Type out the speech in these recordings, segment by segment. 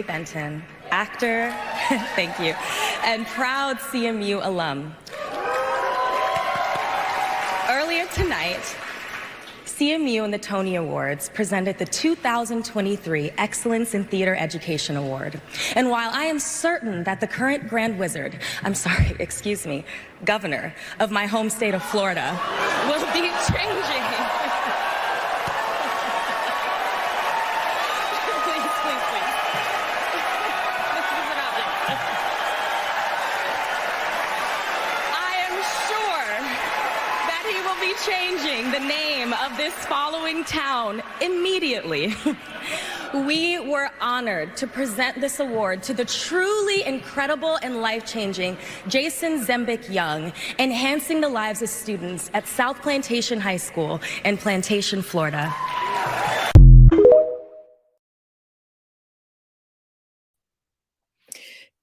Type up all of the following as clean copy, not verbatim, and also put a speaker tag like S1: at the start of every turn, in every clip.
S1: Benton, actor, thank you, and proud CMU alum. Earlier tonight, CMU and the Tony Awards presented the 2023 Excellence in Theater Education Award. And while I am certain that the current governor of my home state of Florida will be changing. Changing the name of this following town immediately. We were honored to present this award to the truly incredible and life-changing Jason Zembick Young, enhancing the lives of students at South Plantation High School in Plantation, Florida.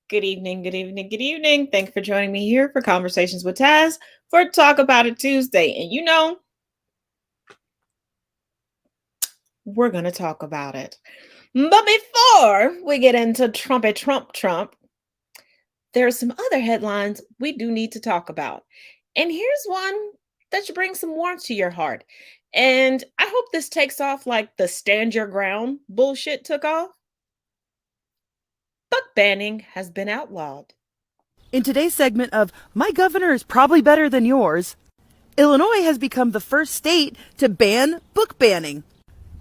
S2: Good evening, good evening, good evening. Thank you for joining me here for Conversations with Taz for Talk About It Tuesday. And you know, we're going to talk about it. But before we get into Trump, there are some other headlines we do need to talk about. And here's one that should bring some warmth to your heart. And I hope this takes off like the stand your ground bullshit took off. Book banning has been outlawed.
S3: In today's segment of My Governor is Probably Better Than Yours, Illinois has become the first state to ban book banning.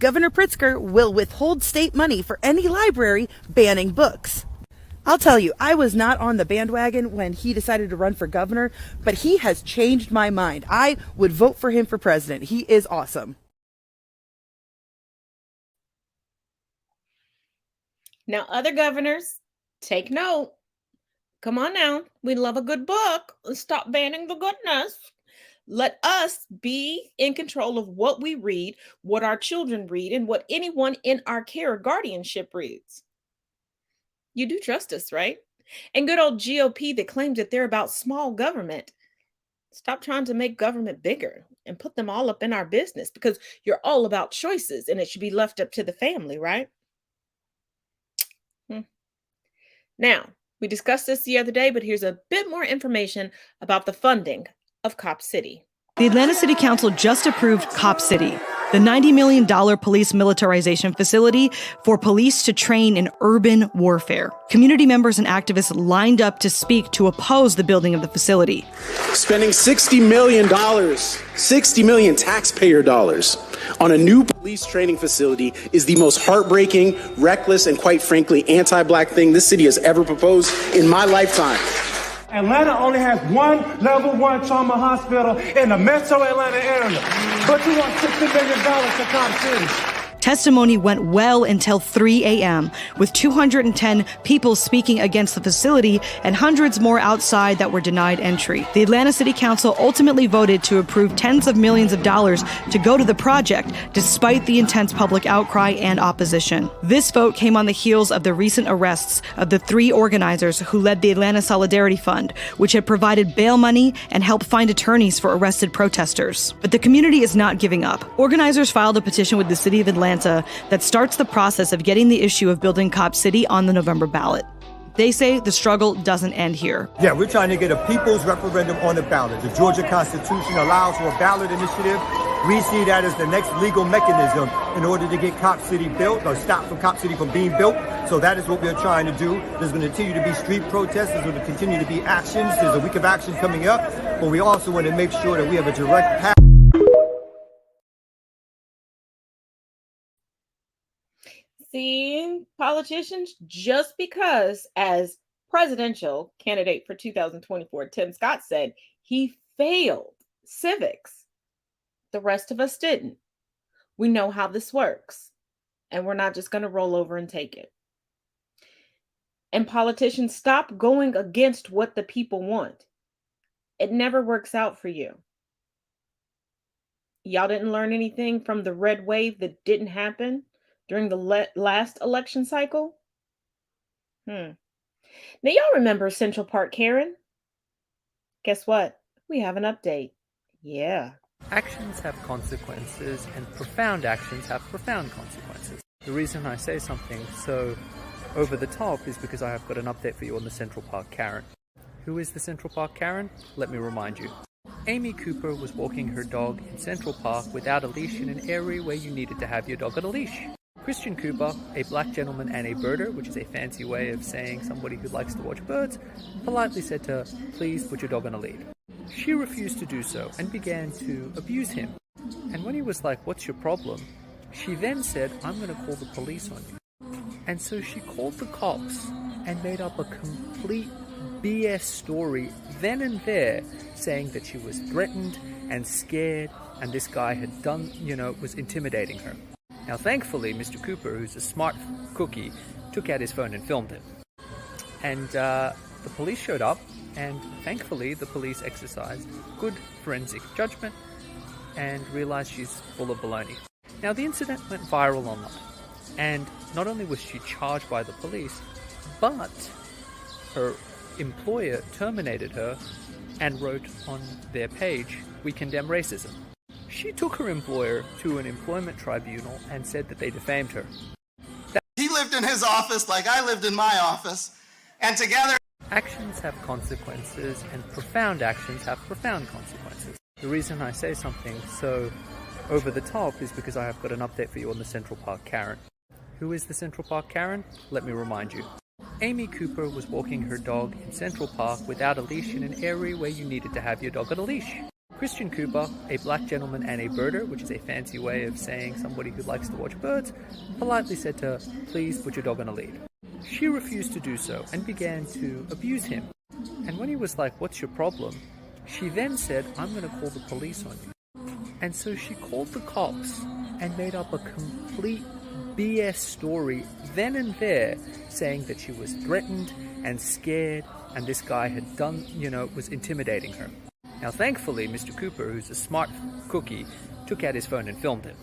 S3: Governor Pritzker will withhold state money for any library banning books. I'll tell you, I was not on the bandwagon when he decided to run for governor, but he has changed my mind. I would vote for him for president. He is awesome.
S2: Now, other governors, take note. Come on now. We love a good book. Let's stop banning the goodness. Let us be in control of what we read, what our children read, and what anyone in our care or guardianship reads. You do trust us, right? And good old GOP that claims that they're about small government. Stop trying to make government bigger and put them all up in our business, because you're all about choices and it should be left up to the family, right? Now, we discussed this the other day, but here's a bit more information about the funding of Cop City.
S4: The Atlanta City Council just approved Cop City, the $90 million police militarization facility for police to train in urban warfare. Community members and activists lined up to speak to oppose the building of the facility.
S5: Spending $60 million taxpayer dollars on a new police training facility is the most heartbreaking, reckless, and quite frankly, anti-Black thing this city has ever proposed in my lifetime.
S6: Atlanta only has one level 1 trauma hospital in the metro Atlanta area, but you want $60 million to Cop City.
S4: Testimony went well until 3 a.m., with 210 people speaking against the facility and hundreds more outside that were denied entry. The Atlanta City Council ultimately voted to approve tens of millions of dollars to go to the project, despite the intense public outcry and opposition. This vote came on the heels of the recent arrests of the 3 organizers who led the Atlanta Solidarity Fund, which had provided bail money and helped find attorneys for arrested protesters. But the community is not giving up. Organizers filed a petition with the city of Atlanta that starts the process of getting the issue of building Cop City on the November ballot. They say the struggle doesn't end here.
S7: Yeah, we're trying to get a people's referendum on the ballot. The Georgia Constitution allows for a ballot initiative. We see that as the next legal mechanism in order to get Cop City built or stop from Cop City from being built. So that is what we're trying to do. There's going to continue to be street protests. There's going to continue to be actions. There's a week of action coming up. But we also want to make sure that we have a direct path.
S2: See, politicians, just because as presidential candidate for 2024, Tim Scott said he failed civics, the rest of us didn't. We know how this works, and we're not just going to roll over and take it. And politicians, stop going against what the people want. It never works out for you. Y'all didn't learn anything from the red wave that didn't happen during the last election cycle? Now, y'all remember Central Park Karen? Guess what? We have an update. Yeah.
S8: Actions have consequences, and profound actions have profound consequences. The reason I say something so over the top is because I have got an update for you on the Central Park Karen. Who is the Central Park Karen? Let me remind you. Amy Cooper was walking her dog in Central Park without a leash in an area where you needed to have your dog on a leash. Christian Cooper, a black gentleman and a birder, which is a fancy way of saying somebody who likes to watch birds, politely said to her, "Please put your dog on a lead." She refused to do so and began to abuse him. And when he was like, "What's your problem?" she then said, "I'm going to call the police on you." And so she called the cops and made up a complete BS story then and there, saying that she was threatened and scared and this guy had done, was intimidating her. Now, thankfully, Mr. Cooper, who's a smart cookie, took out his phone and filmed him. And the police showed up, and thankfully, the police exercised good forensic judgment and realized she's full of baloney. Now, the incident went viral online, and not only was she charged by the police, but her employer terminated her and wrote on their page, "We condemn racism." She took her employer to an employment tribunal and said that they defamed her.
S9: He lived in his office like I lived in my office, and together...
S8: Actions have consequences, and profound actions have profound consequences. The reason I say something so over the top is because I have got an update for you on the Central Park Karen. Who is the Central Park Karen? Let me remind you. Amy Cooper was walking her dog in Central Park without a leash in an area where you needed to have your dog on a leash. Christian Cooper, a black gentleman and a birder, which is a fancy way of saying somebody who likes to watch birds, politely said to her, "Please put your dog on a lead." She refused to do so and began to abuse him. And when he was like, "What's your problem?" she then said, "I'm going to call the police on you." And so she called the cops and made up a complete BS story then and there, saying that she was threatened and scared and this guy had done, was intimidating her. Now, thankfully, Mr. Cooper, who's a smart cookie, took out his phone and filmed him.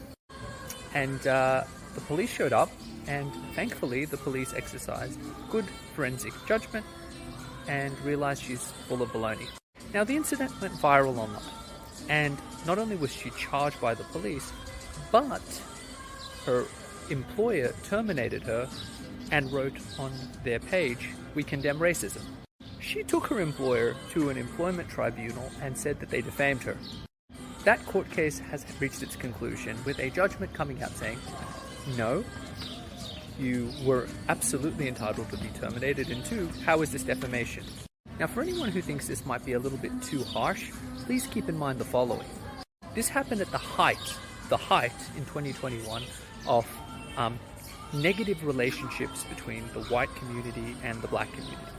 S8: And the police showed up, and thankfully, the police exercised good forensic judgment and realized she's full of baloney. Now, the incident went viral online, and not only was she charged by the police, but her employer terminated her and wrote on their page, "We condemn racism." She took her employer to an employment tribunal and said that they defamed her. That court case has reached its conclusion with a judgment coming out saying, no, you were absolutely entitled to be terminated, and two, how is this defamation? Now, for anyone who thinks this might be a little bit too harsh, please keep in mind the following. This happened at the height in 2021 of negative relationships between the white community and the black community.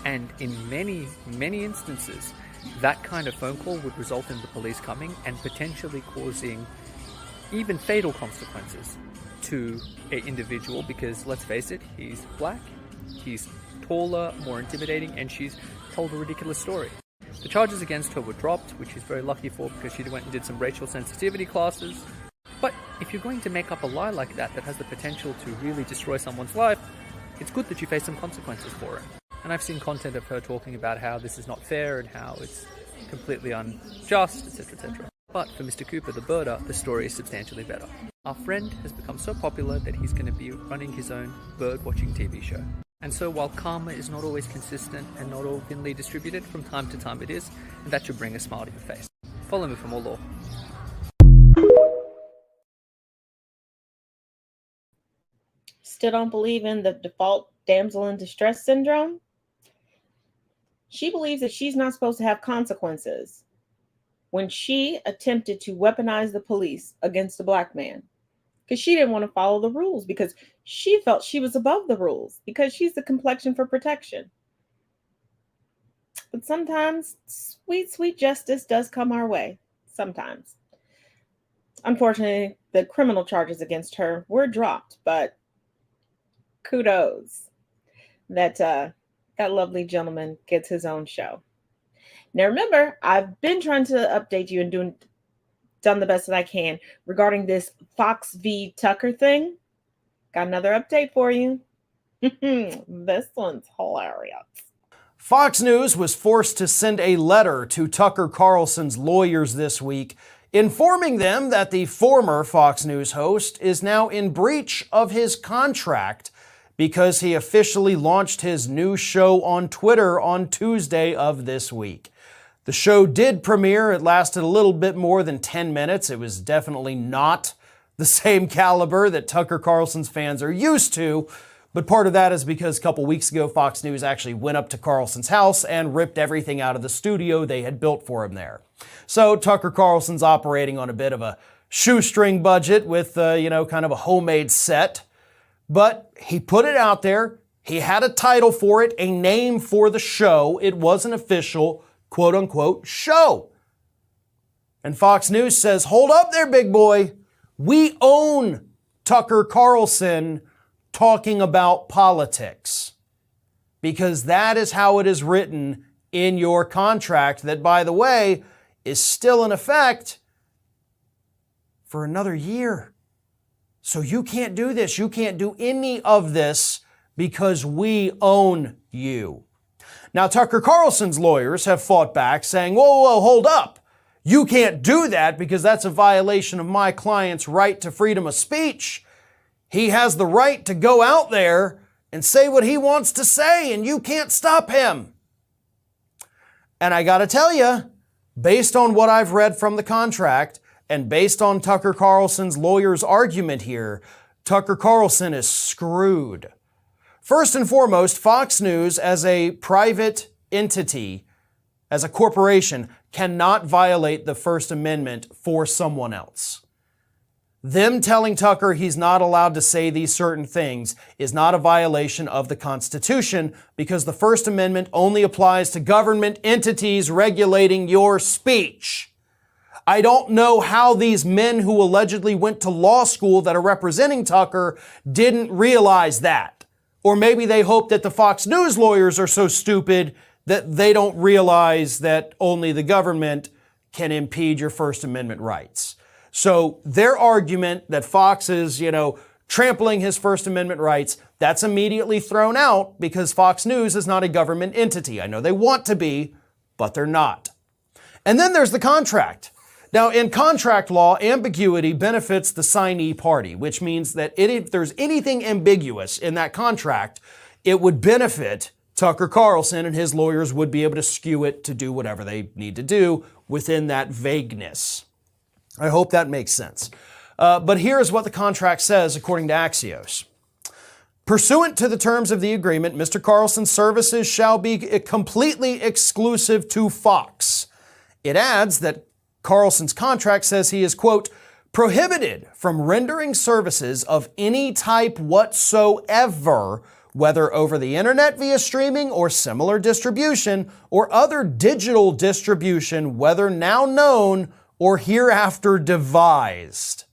S8: And in many, many instances, that kind of phone call would result in the police coming and potentially causing even fatal consequences to an individual because, let's face it, he's black, he's taller, more intimidating, and she's told a ridiculous story. The charges against her were dropped, which she's very lucky for because she went and did some racial sensitivity classes. But if you're going to make up a lie like that has the potential to really destroy someone's life, it's good that you face some consequences for it. And I've seen content of her talking about how this is not fair and how it's completely unjust, etc., etc. But for Mr. Cooper, the birder, the story is substantially better. Our friend has become so popular that he's going to be running his own bird-watching TV show. And so while karma is not always consistent and not all evenly distributed, from time to time it is, and that should bring a smile to your face. Follow me for more law.
S2: Still don't believe in the default damsel in distress syndrome? She believes that she's not supposed to have consequences when she attempted to weaponize the police against a black man because she didn't want to follow the rules, because she felt she was above the rules, because she's the complexion for protection. But sometimes sweet, sweet justice does come our way. Sometimes. Unfortunately, the criminal charges against her were dropped, but kudos that that lovely gentleman gets his own show. Now, remember, I've been trying to update you and done the best that I can regarding this Fox v. Tucker thing. Got another update for you. This one's hilarious.
S10: Fox News was forced to send a letter to Tucker Carlson's lawyers this week, informing them that the former Fox News host is now in breach of his contract because he officially launched his new show on Twitter on Tuesday of this week. The show did premiere. It lasted a little bit more than 10 minutes. It was definitely not the same caliber that Tucker Carlson's fans are used to, but part of that is because a couple weeks ago, Fox News actually went up to Carlson's house and ripped everything out of the studio they had built for him there. So Tucker Carlson's operating on a bit of a shoestring budget with, kind of a homemade set, but he put it out there. He had a title for it, a name for the show. It was an official quote-unquote show. And Fox News says, hold up there, big boy. We own Tucker Carlson talking about politics, because that is how it is written in your contract that, by the way, is still in effect for another year. So you can't do this. You can't do any of this because we own you. Now, Tucker Carlson's lawyers have fought back saying, whoa, hold up. You can't do that because that's a violation of my client's right to freedom of speech. He has the right to go out there and say what he wants to say, and you can't stop him. And I gotta tell you, based on what I've read from the contract and based on Tucker Carlson's lawyer's argument here, Tucker Carlson is screwed. First and foremost, Fox News as a private entity, as a corporation, cannot violate the First Amendment for someone else. Them telling Tucker he's not allowed to say these certain things is not a violation of the Constitution, because the First Amendment only applies to government entities regulating your speech. I don't know how these men who allegedly went to law school that are representing Tucker didn't realize that. Or maybe they hope that the Fox News lawyers are so stupid that they don't realize that only the government can impede your First Amendment rights. So their argument that Fox is, trampling his First Amendment rights, that's immediately thrown out because Fox News is not a government entity. I know they want to be, but they're not. And then there's the contract. Now, in contract law, ambiguity benefits the signee party, which means that if there's anything ambiguous in that contract, it would benefit Tucker Carlson, and his lawyers would be able to skew it to do whatever they need to do within that vagueness. I hope that makes sense. But here's what the contract says according to Axios. Pursuant to the terms of the agreement, Mr. Carlson's services shall be completely exclusive to Fox. It adds that Carlson's contract says he is, quote, prohibited from rendering services of any type whatsoever, whether over the internet via streaming or similar distribution or other digital distribution, whether now known or hereafter devised.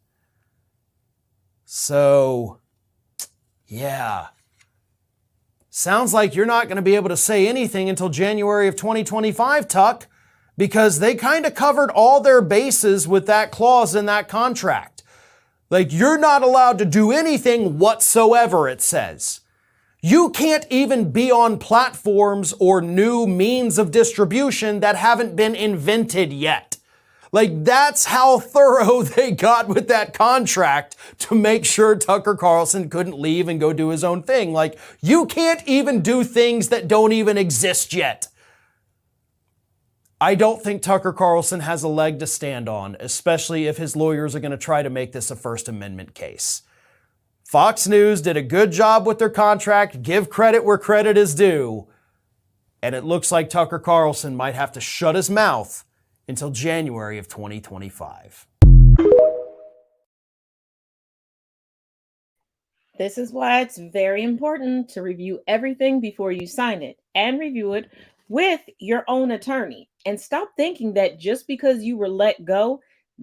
S10: So, yeah. Sounds like you're not going to be able to say anything until January of 2025, Tuck, because they kind of covered all their bases with that clause in that contract. Like, you're not allowed to do anything whatsoever, it says. You can't even be on platforms or new means of distribution that haven't been invented yet. Like, that's how thorough they got with that contract to make sure Tucker Carlson couldn't leave and go do his own thing. Like, you can't even do things that don't even exist yet. I don't think Tucker Carlson has a leg to stand on, especially if his lawyers are going to try to make this a First Amendment case. Fox News did a good job with their contract. Give credit where credit is due. And it looks like Tucker Carlson might have to shut his mouth until January of 2025.
S2: This is why it's very important to review everything before you sign it, and review it with your own attorney. And stop thinking that just because you were let go,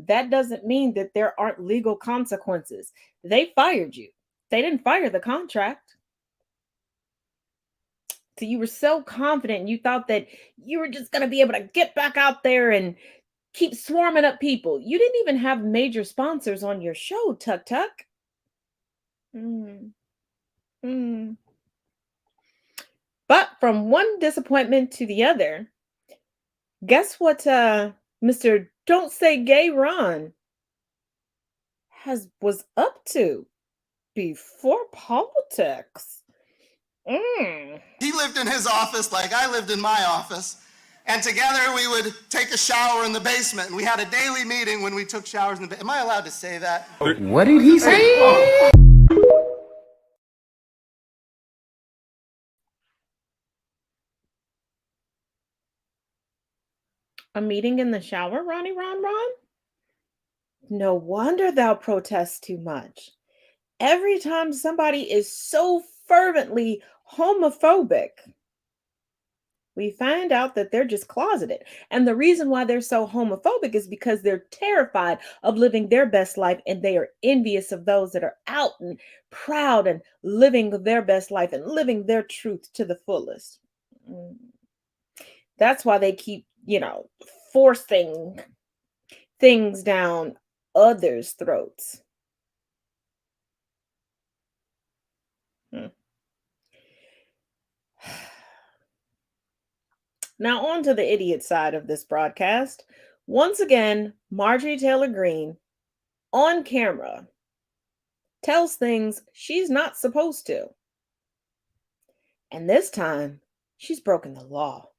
S2: that doesn't mean that there aren't legal consequences. They fired you. They didn't fire the contract. So you were so confident, you thought that you were just going to be able to get back out there and keep swarming up people. You didn't even have major sponsors on your show, Tuck Tuck. But from one disappointment to the other, guess what Mr. Don't Say Gay Ron was up to before politics?
S9: He lived in his office like I lived in my office. And together we would take a shower in the basement. And we had a daily meeting when we took showers in the basement. Am I allowed to say that?
S11: What did he say?
S2: A meeting in the shower, Ronnie Ron? No wonder thou protest too much. Every time somebody is so fervently homophobic, we find out that they're just closeted. And the reason why they're so homophobic is because they're terrified of living their best life, and they are envious of those that are out and proud and living their best life and living their truth to the fullest. That's why they keep, forcing things down others' throats. Now on to the idiot side of this broadcast. Once again, Marjorie Taylor Greene, on camera, tells things she's not supposed to. And this time, she's broken the law.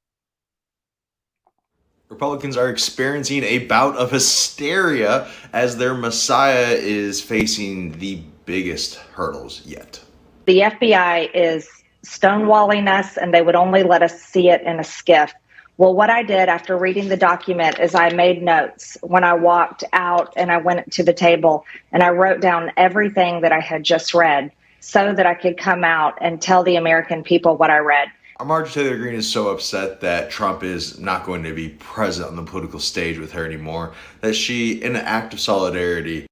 S12: Republicans are experiencing a bout of hysteria as their messiah is facing the biggest hurdles yet.
S13: The FBI is stonewalling us, and they would only let us see it in a skiff. Well, what I did after reading the document is I made notes when I walked out, and I went to the table and I wrote down everything that I had just read so that I could come out and tell the American people what I read.
S12: Marjorie Taylor Greene is so upset that Trump is not going to be present on the political stage with her anymore that she, in an act of solidarity,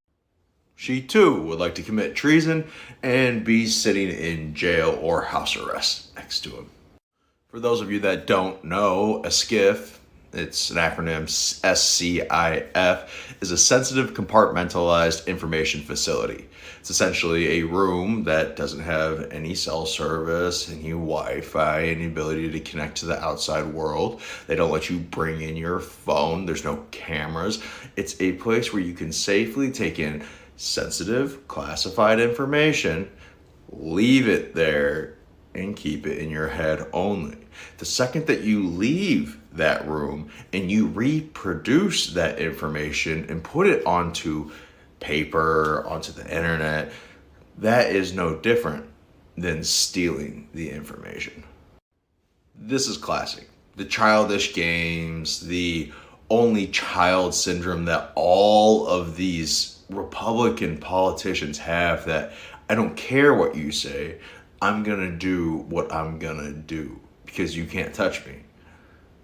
S12: she too would like to commit treason and be sitting in jail or house arrest next to him. For those of you that don't know, a SCIF, it's an acronym, SCIF, is a sensitive compartmentalized information facility. It's essentially a room that doesn't have any cell service, any Wi-Fi, any ability to connect to the outside world. They don't let you bring in your phone. There's no cameras. It's a place where you can safely take in sensitive, classified information, leave it there, and keep it in your head only. The second that you leave that room and you reproduce that information and put it onto paper, onto the internet, that is no different than stealing the information. This is classic. The childish games, the only child syndrome that all of these Republican politicians have, that I don't care what you say, I'm gonna do what I'm gonna do because you can't touch me.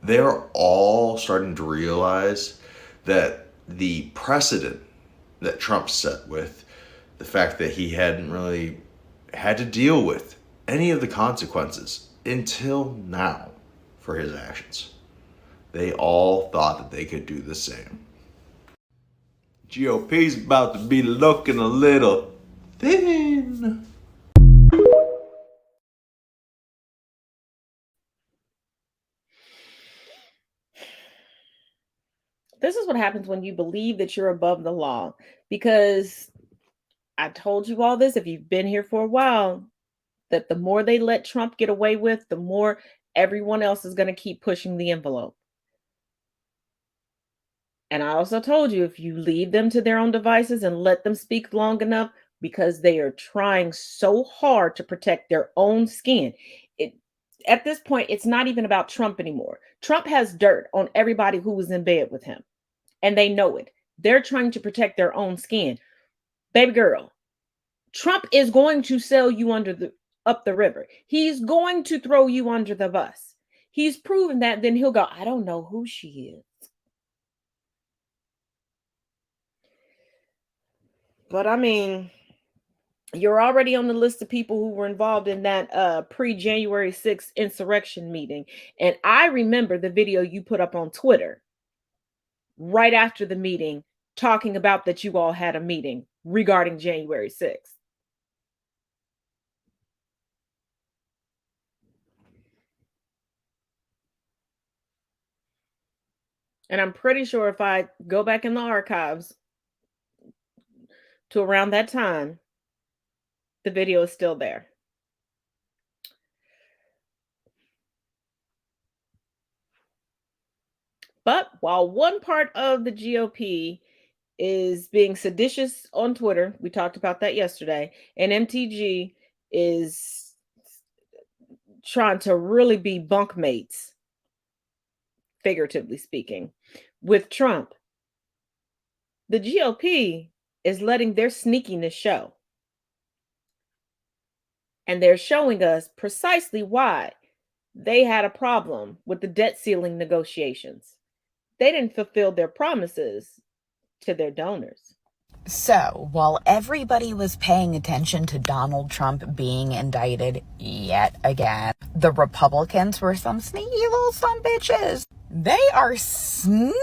S12: They're all starting to realize that the precedent that Trump set with the fact that he hadn't really had to deal with any of the consequences until now for his actions. They all thought that they could do the same. GOP's about to be looking a little thin.
S2: This is what happens when you believe that you're above the law. Because I told you all this, if you've been here for a while, that the more they let Trump get away with, the more everyone else is going to keep pushing the envelope. And I also told you, if you leave them to their own devices and let them speak long enough, because they are trying so hard to protect their own skin. At this point, it's not even about Trump anymore. Trump has dirt on everybody who was in bed with him, and they know it. They're trying to protect their own skin. Baby girl, Trump is going to sell you up the river. He's going to throw you under the bus. He's proven that. Then he'll go, I don't know who she is. But I mean, you're already on the list of people who were involved in that pre-January 6th insurrection meeting. And I remember the video you put up on Twitter right after the meeting, talking about that you all had a meeting regarding January 6th. And I'm pretty sure if I go back in the archives to around that time, the video is still there. But while one part of the GOP is being seditious on Twitter, we talked about that yesterday, and MTG is trying to really be bunkmates, figuratively speaking, with Trump, the GOP is letting their sneakiness show. And they're showing us precisely why they had a problem with the debt ceiling negotiations. They didn't fulfill their promises to their donors.
S14: So, while everybody was paying attention to Donald Trump being indicted yet again, the Republicans were some sneaky little sumbitches. They are sneaking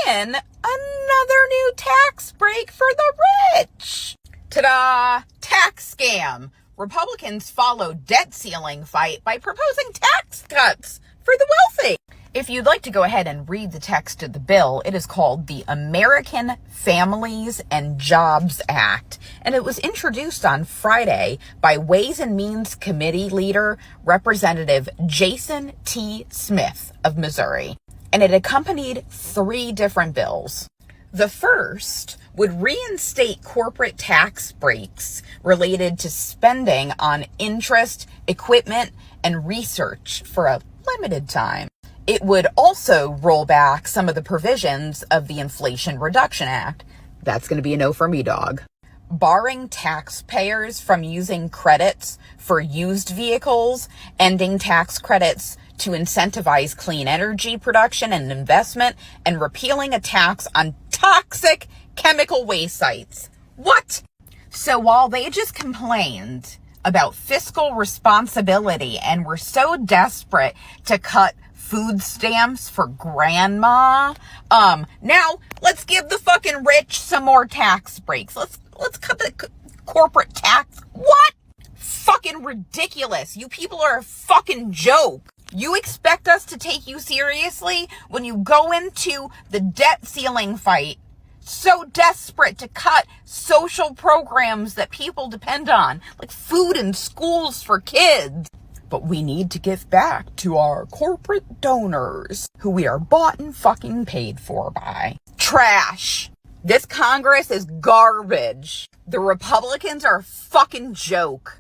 S14: in another new tax break for the rich. Ta-da! Tax scam. Republicans follow debt ceiling fight by proposing tax cuts for the wealthy. If you'd like to go ahead and read the text of the bill, it is called the American Families and Jobs Act, and it was introduced on Friday by Ways and Means Committee leader Representative Jason T. Smith of Missouri, and it accompanied 3 different bills. The first would reinstate corporate tax breaks related to spending on interest, equipment, and research for a limited time. It would also roll back some of the provisions of the Inflation Reduction Act. That's going to be a no for me, dog. Barring taxpayers from using credits for used vehicles, ending tax credits to incentivize clean energy production and investment, and repealing a tax on toxic chemical waste sites. What? So while they just complained about fiscal responsibility and were so desperate to cut food stamps for grandma, now let's give the fucking rich some more tax breaks. Let's cut the corporate tax. What? Fucking ridiculous. You people are a fucking joke. You expect us to take you seriously when you go into the debt ceiling fight so desperate to cut social programs that people depend on, like food and schools for kids. But we need to give back to our corporate donors who we are bought and fucking paid for by. Trash. This Congress is garbage. The Republicans are a fucking joke.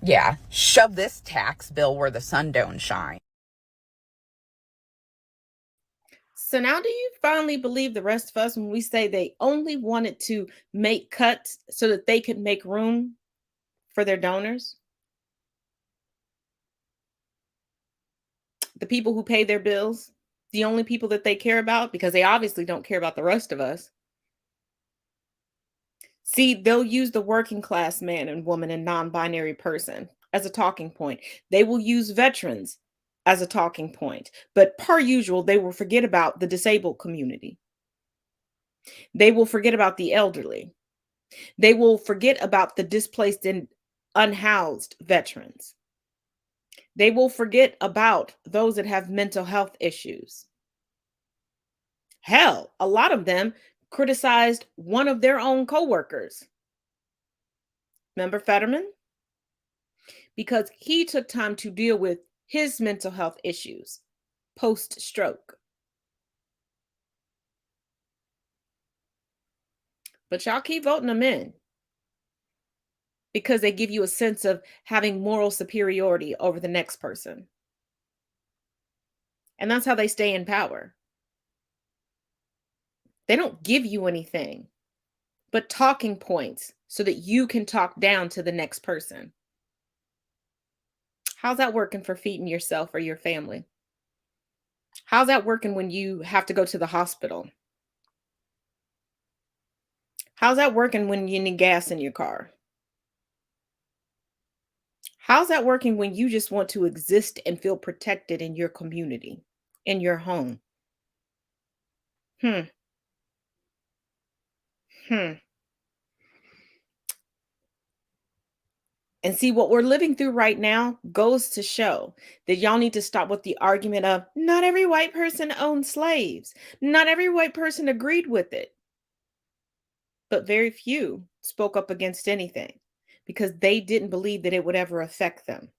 S14: Yeah, shove this tax bill where the sun don't shine.
S2: So now do you finally believe the rest of us when we say they only wanted to make cuts so that they could make room for their donors? The people who pay their bills, the only people that they care about, because they obviously don't care about the rest of us. See, they'll use the working class man and woman and non-binary person as a talking point. They will use veterans as a talking point. But per usual, they will forget about the disabled community. They will forget about the elderly. They will forget about the displaced and unhoused veterans. They will forget about those that have mental health issues. Hell, a lot of them criticized one of their own coworkers. Remember Fetterman? Because he took time to deal with his mental health issues post-stroke. But y'all keep voting them in because they give you a sense of having moral superiority over the next person. And that's how they stay in power. They don't give you anything but talking points so that you can talk down to the next person. How's that working for feeding yourself or your family? How's that working when you have to go to the hospital? How's that working when you need gas in your car? How's that working when you just want to exist and feel protected in your community, in your home? Hmm. And see, what we're living through right now goes to show that y'all need to stop with the argument of not every white person owned slaves. Not every white person agreed with it. But very few spoke up against anything because they didn't believe that it would ever affect them.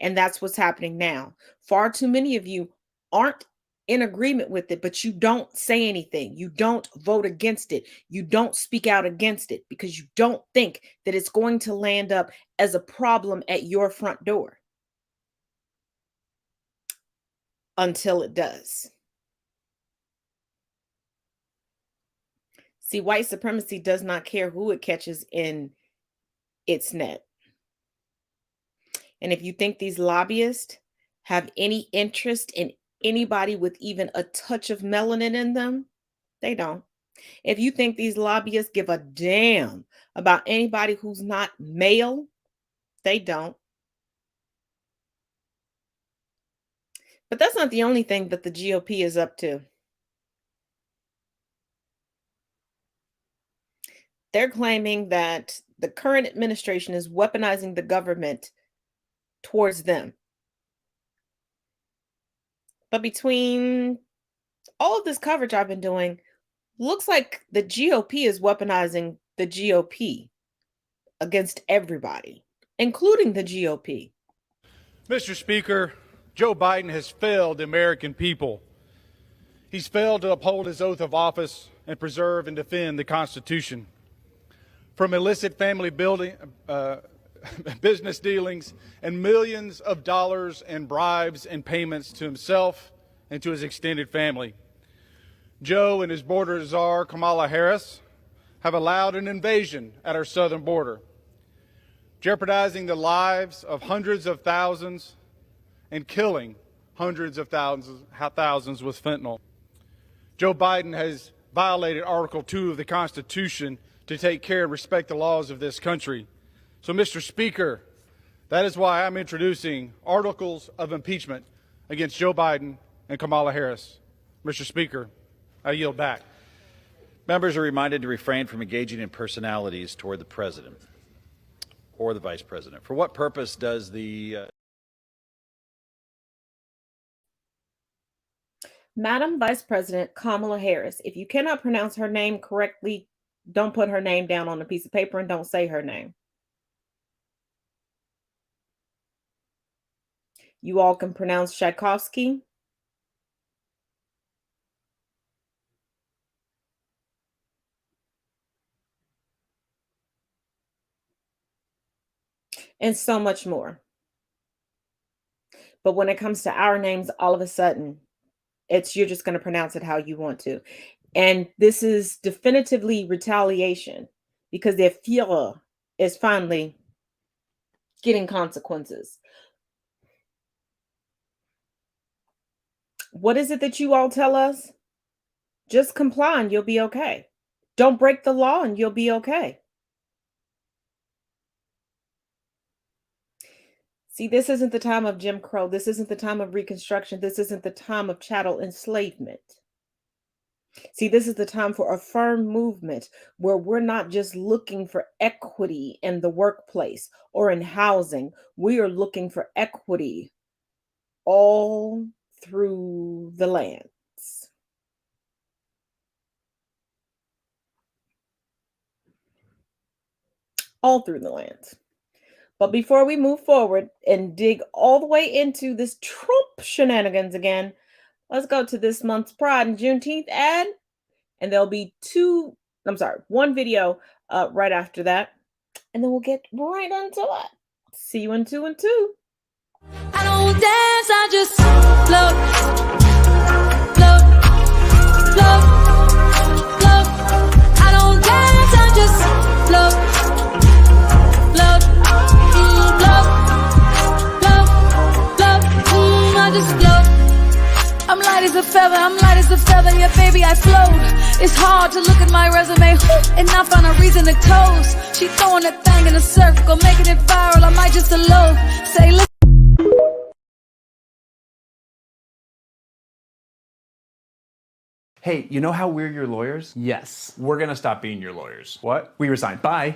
S2: And that's what's happening now. Far too many of you aren't in agreement with it, but you don't say anything. You don't vote against it. You don't speak out against it because you don't think that it's going to land up as a problem at your front door until it does. See, white supremacy does not care who it catches in its net. And if you think these lobbyists have any interest in anybody with even a touch of melanin in them, they don't. If you think these lobbyists give a damn about anybody who's not male, they don't. But that's not the only thing that the GOP is up to. They're claiming that the current administration is weaponizing the government towards them. But between all of this coverage I've been doing, looks like the GOP is weaponizing the GOP against everybody, including the GOP.
S15: Mr. Speaker, Joe Biden has failed the American people. He's failed to uphold his oath of office and preserve and defend the Constitution. From illicit family building, business dealings, and millions of dollars in bribes and payments to himself and to his extended family. Joe and his border czar, Kamala Harris, have allowed an invasion at our southern border, jeopardizing the lives of hundreds of thousands and killing hundreds of thousands with fentanyl. Joe Biden has violated Article 2 of the Constitution to take care and respect the laws of this country. So, Mr. Speaker, that is why I'm introducing articles of impeachment against Joe Biden and Kamala Harris. Mr. Speaker, I yield back.
S16: Members are reminded to refrain from engaging in personalities toward the President or the Vice President. For what purpose does the...
S2: Madam Vice President Kamala Harris, if you cannot pronounce her name correctly, don't put her name down on a piece of paper and don't say her name. You all can pronounce Tchaikovsky. And so much more. But when it comes to our names, all of a sudden, you're just going to pronounce it how you want to. And this is definitively retaliation because their Führer is finally getting consequences. What is it that you all tell us? Just comply and you'll be okay. Don't break the law and you'll be okay. See, this isn't the time of Jim Crow. This isn't the time of Reconstruction. This isn't the time of chattel enslavement. See, this is the time for a firm movement where we're not just looking for equity in the workplace or in housing. We are looking for equity all through the lands. all through the land. But before we move forward and dig all the way into this Trump shenanigans again, let's go to this month's Pride and Juneteenth ad. And there'll be one video right after that. And then we'll get right into it. See you in 2 and 2.
S17: I don't dance, I just float, float, float, float. I don't dance, I just float, float, float, float, float. I just float. I'm light as a feather, I'm light as a feather. Yeah, baby, I float. It's hard to look at my resume and not find a reason to toast. She throwing that thing in a circle, making it viral. I might just elope. Say, listen.
S18: Hey, you know how we're your lawyers? Yes. We're gonna stop being your lawyers. What? We resign. Bye.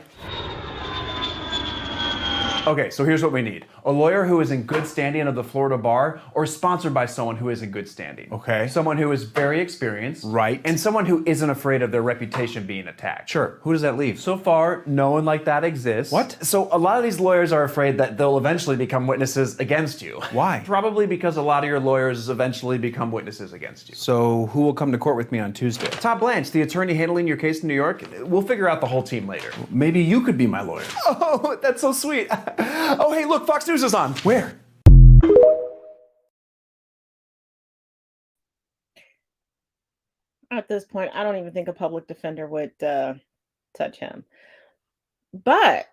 S18: Okay, so here's what we need. A lawyer who is in good standing of the Florida bar or sponsored by someone who is in good standing. Okay. Someone who is very experienced. Right. And someone who isn't afraid of their reputation being attacked. Sure. Who does that leave? So far, no one like that exists. What? So a lot of these lawyers are afraid that they'll eventually become witnesses against you. Why? Probably because a lot of your lawyers eventually become witnesses against you. So who will come to court with me on Tuesday? Todd Blanche, the attorney handling your case in New York. We'll figure out the whole team later. Maybe you could be my lawyer. Oh, that's so sweet. Oh, hey, look, Fox News is on. Where?
S2: At this point, I don't even think a public defender would touch him. But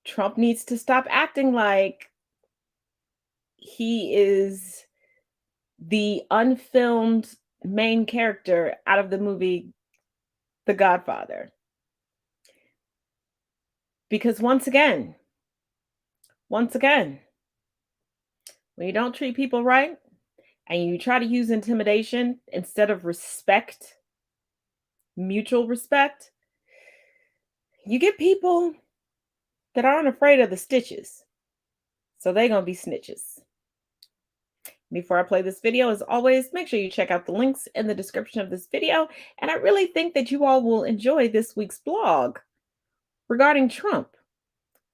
S2: Trump needs to stop acting like he is the unfilmed main character out of the movie The Godfather. Because once again, when you don't treat people right and you try to use intimidation instead of respect, mutual respect, you get people that aren't afraid of the stitches. So they're going to be snitches. Before I play this video, as always, make sure you check out the links in the description of this video. And I really think that you all will enjoy this week's blog regarding Trump,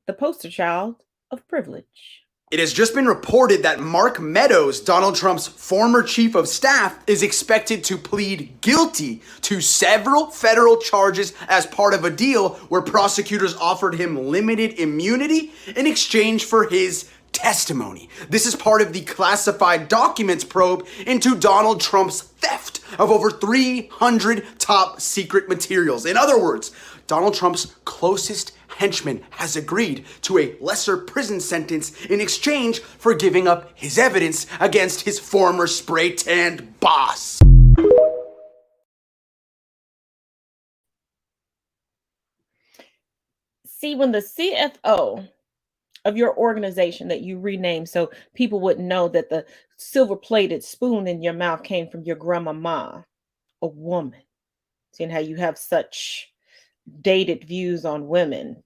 S2: the poster child of privilege.
S19: It has just been reported that Mark Meadows, Donald Trump's former chief of staff, is expected to plead guilty to several federal charges as part of a deal where prosecutors offered him limited immunity in exchange for his testimony. This is part of the classified documents probe into Donald Trump's theft of over 300 top secret materials. In other words, Donald Trump's closest henchman has agreed to a lesser prison sentence in exchange for giving up his evidence against his former spray-tanned boss.
S2: See, when the CFO of your organization that you renamed so people wouldn't know that the silver-plated spoon in your mouth came from your grandmama, a woman, seeing how you have such dated views on women.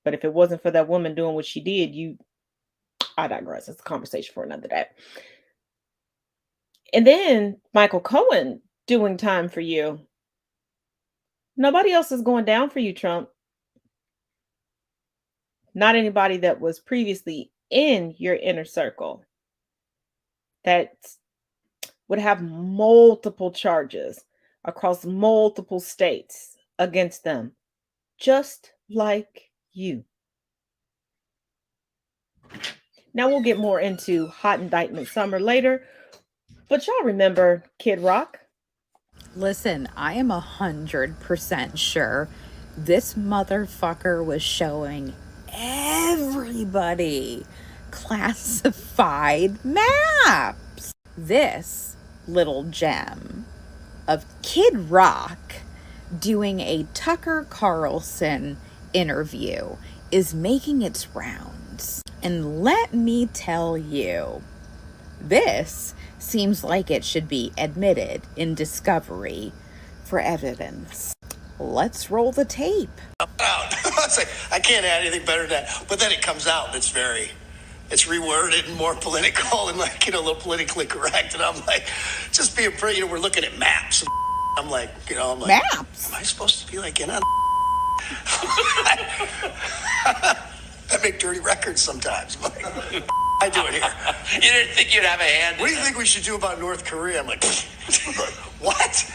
S2: But if it wasn't for that woman doing what she did, I digress. It's a conversation for another day. And then Michael Cohen doing time for you. Nobody else is going down for you, Trump. Not anybody that was previously in your inner circle that would have multiple charges across multiple states against them, just like you. Now we'll get more into hot indictment summer later, but y'all remember Kid Rock?
S14: Listen, I am 100% sure this motherfucker was showing everybody classified maps. This little gem of Kid Rock doing a Tucker Carlson interview is making its rounds. And let me tell you, this seems like it should be admitted in discovery for evidence. Let's roll the tape.
S20: I can't add anything better than that. But then it comes out and it's reworded and more political and a little politically correct. And I'm like, just being pretty, we're looking at maps. I'm like,
S14: Maps.
S20: am I supposed to be like in on? I make dirty records sometimes, but I do it here.
S21: You didn't think you'd have a hand?
S20: What do you think we should do about North Korea? I'm like, what?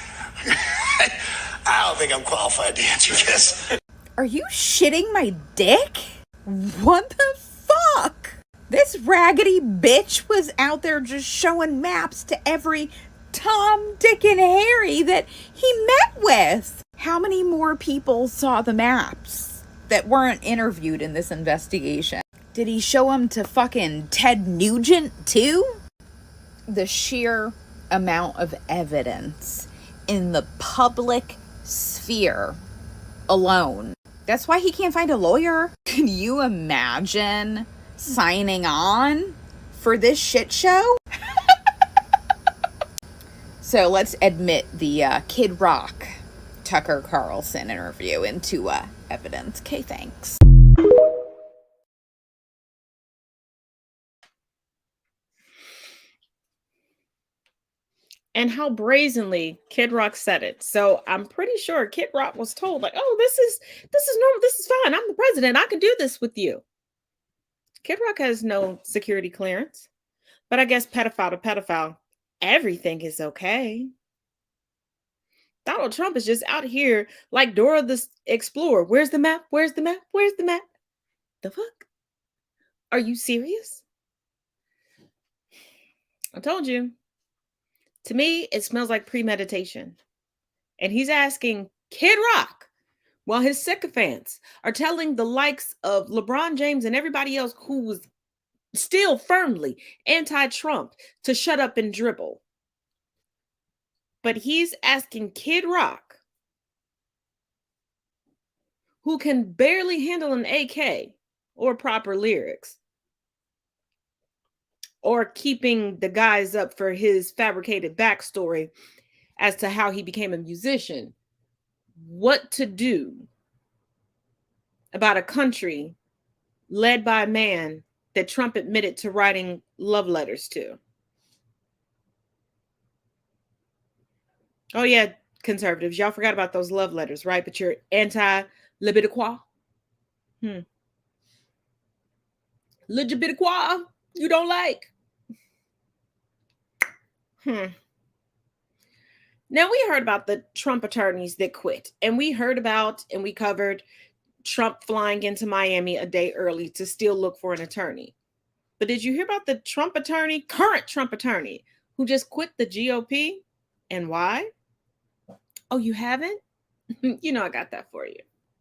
S20: I don't think I'm qualified to answer this.
S14: Are you shitting my dick? What the fuck? This raggedy bitch was out there just showing maps to every Tom, Dick, and Harry that he met with. How many more people saw the maps that weren't interviewed in this investigation? Did he show them to fucking Ted Nugent too? The sheer amount of evidence in the public sphere alone. That's why he can't find a lawyer. Can you imagine signing on for this shit show? So let's admit the Kid Rock Tucker Carlson interview into evidence. Okay, thanks.
S2: And how brazenly Kid Rock said it. So I'm pretty sure Kid Rock was told, like, oh, this is normal, this is fine. I'm the president. I can do this with you. Kid Rock has no security clearance. But I guess pedophile to pedophile, everything is okay. Donald Trump is just out here like Dora the Explorer. Where's the map? Where's the map? Where's the map? The fuck? Are you serious? I told you. To me, it smells like premeditation. And he's asking Kid Rock, while his sycophants are telling the likes of LeBron James and everybody else who was still firmly anti-Trump to shut up and dribble. But he's asking Kid Rock, who can barely handle an AK or proper lyrics, or keeping the guys up for his fabricated backstory as to how he became a musician, what to do about a country led by a man that Trump admitted to writing love letters to. Oh yeah, conservatives, y'all forgot about those love letters, right? But you're anti-LGBTQ. LGBTQ, you don't like. Now we heard about the Trump attorneys that quit, and we heard about and we covered Trump flying into Miami a day early to still look for an attorney. But did you hear about the Trump attorney, current Trump attorney, who just quit the GOP? And why? Oh, you haven't? You know I got that for you.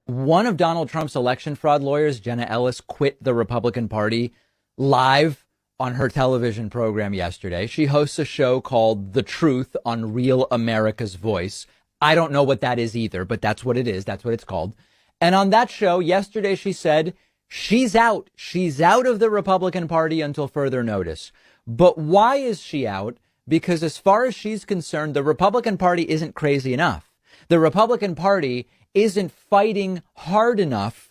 S22: One of Donald Trump's election fraud lawyers, Jenna Ellis, quit the Republican Party live on her television program yesterday. She hosts a show called The Truth on Real America's Voice. I don't know what that is either, but that's what it is. That's what it's called. And on that show yesterday, she said she's out. She's out of the Republican Party until further notice. But why is she out? Because as far as she's concerned, the Republican Party isn't crazy enough. The Republican Party isn't fighting hard enough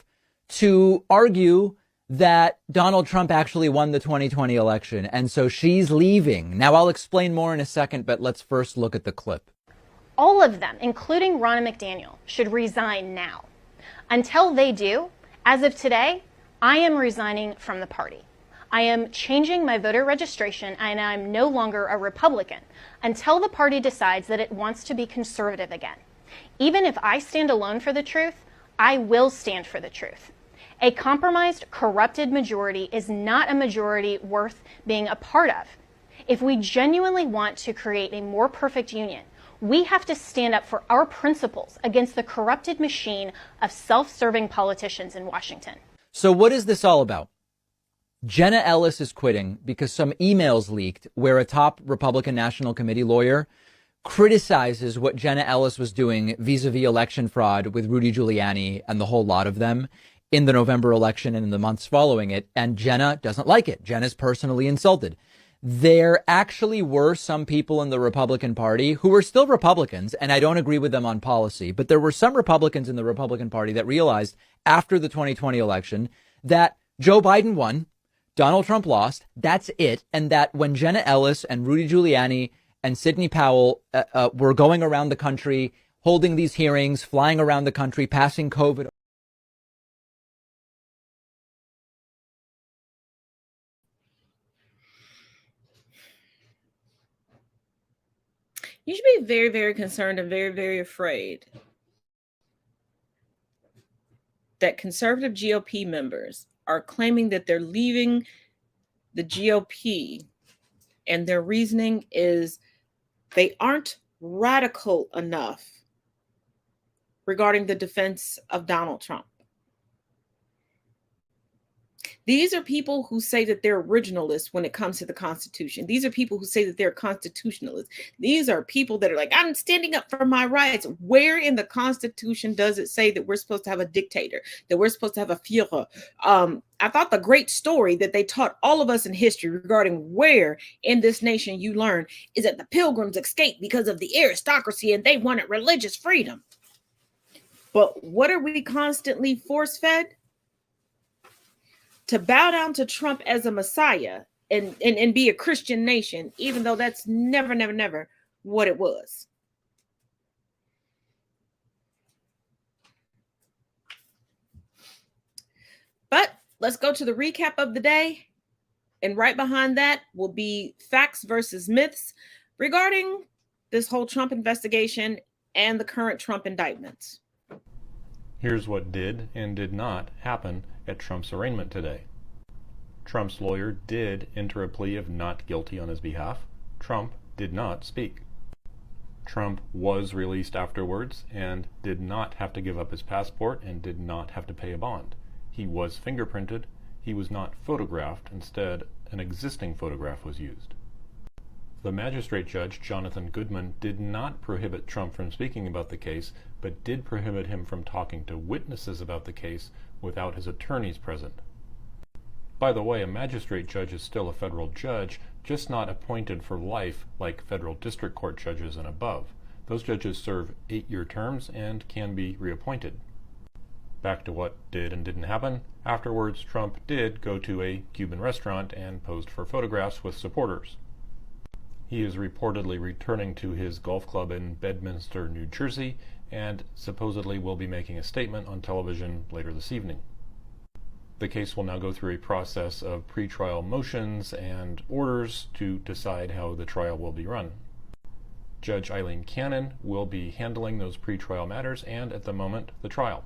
S22: to argue that Donald Trump actually won the 2020 election. And so she's leaving. Now, I'll explain more in a second, but let's first look at the clip.
S23: All of them, including Ronna McDaniel, should resign now. Until they do, as of today, I am resigning from the party. I am changing my voter registration and I'm no longer a Republican until the party decides that it wants to be conservative again. Even if I stand alone for the truth, I will stand for the truth. A compromised, corrupted majority is not a majority worth being a part of. If we genuinely want to create a more perfect union, we have to stand up for our principles against the corrupted machine of self-serving politicians in Washington.
S22: So what is this all about? Jenna Ellis is quitting because some emails leaked where a top Republican National Committee lawyer criticizes what Jenna Ellis was doing vis-a-vis election fraud with Rudy Giuliani and the whole lot of them in the November election and in the months following it. And Jenna doesn't like it. Jenna's personally insulted. There actually were some people in the Republican Party who were still Republicans, and I don't agree with them on policy, but there were some Republicans in the Republican Party that realized after the 2020 election that Joe Biden won, Donald Trump lost, that's it, and that when Jenna Ellis and Rudy Giuliani and Sidney Powell were going around the country, holding these hearings, flying around the country, passing COVID.
S2: You should be very, very concerned and very, very afraid that conservative GOP members are claiming that they're leaving the GOP, and their reasoning is they aren't radical enough regarding the defense of Donald Trump. These are people who say that they're originalists when it comes to the Constitution. These are people who say that they're constitutionalists. These are people that are like, I'm standing up for my rights. Where in the Constitution does it say that we're supposed to have a dictator, that we're supposed to have a Führer? I thought the great story that they taught all of us in history regarding where in this nation you learn is that the Pilgrims escaped because of the aristocracy and they wanted religious freedom. But what are we constantly force-fed? To bow down to Trump as a messiah and be a Christian nation, even though that's never, never, never what it was. But let's go to the recap of the day. And right behind that will be facts versus myths regarding this whole Trump investigation and the current Trump indictments.
S1: Here's what did and did not happen at Trump's arraignment today. Trump's lawyer did enter a plea of not guilty on his behalf. Trump did not speak. Trump was released afterwards and did not have to give up his passport and did not have to pay a bond. He was fingerprinted. He was not photographed. Instead, an existing photograph was used. The magistrate judge, Jonathan Goodman, did not prohibit Trump from speaking about the case, but did prohibit him from talking to witnesses about the case without his attorneys present. By the way, a magistrate judge is still a federal judge, just not appointed for life like federal district court judges and above. Those judges serve 8-year terms and can be reappointed. Back to what did and didn't happen. Afterwards, Trump did go to a Cuban restaurant and posed for photographs with supporters. He is reportedly returning to his golf club in Bedminster, New Jersey, and supposedly will be making a statement on television later this evening. The case will now go through a process of pretrial motions and orders to decide how the trial will be run. Judge Eileen Cannon will be handling those pretrial matters and, at the moment, the trial.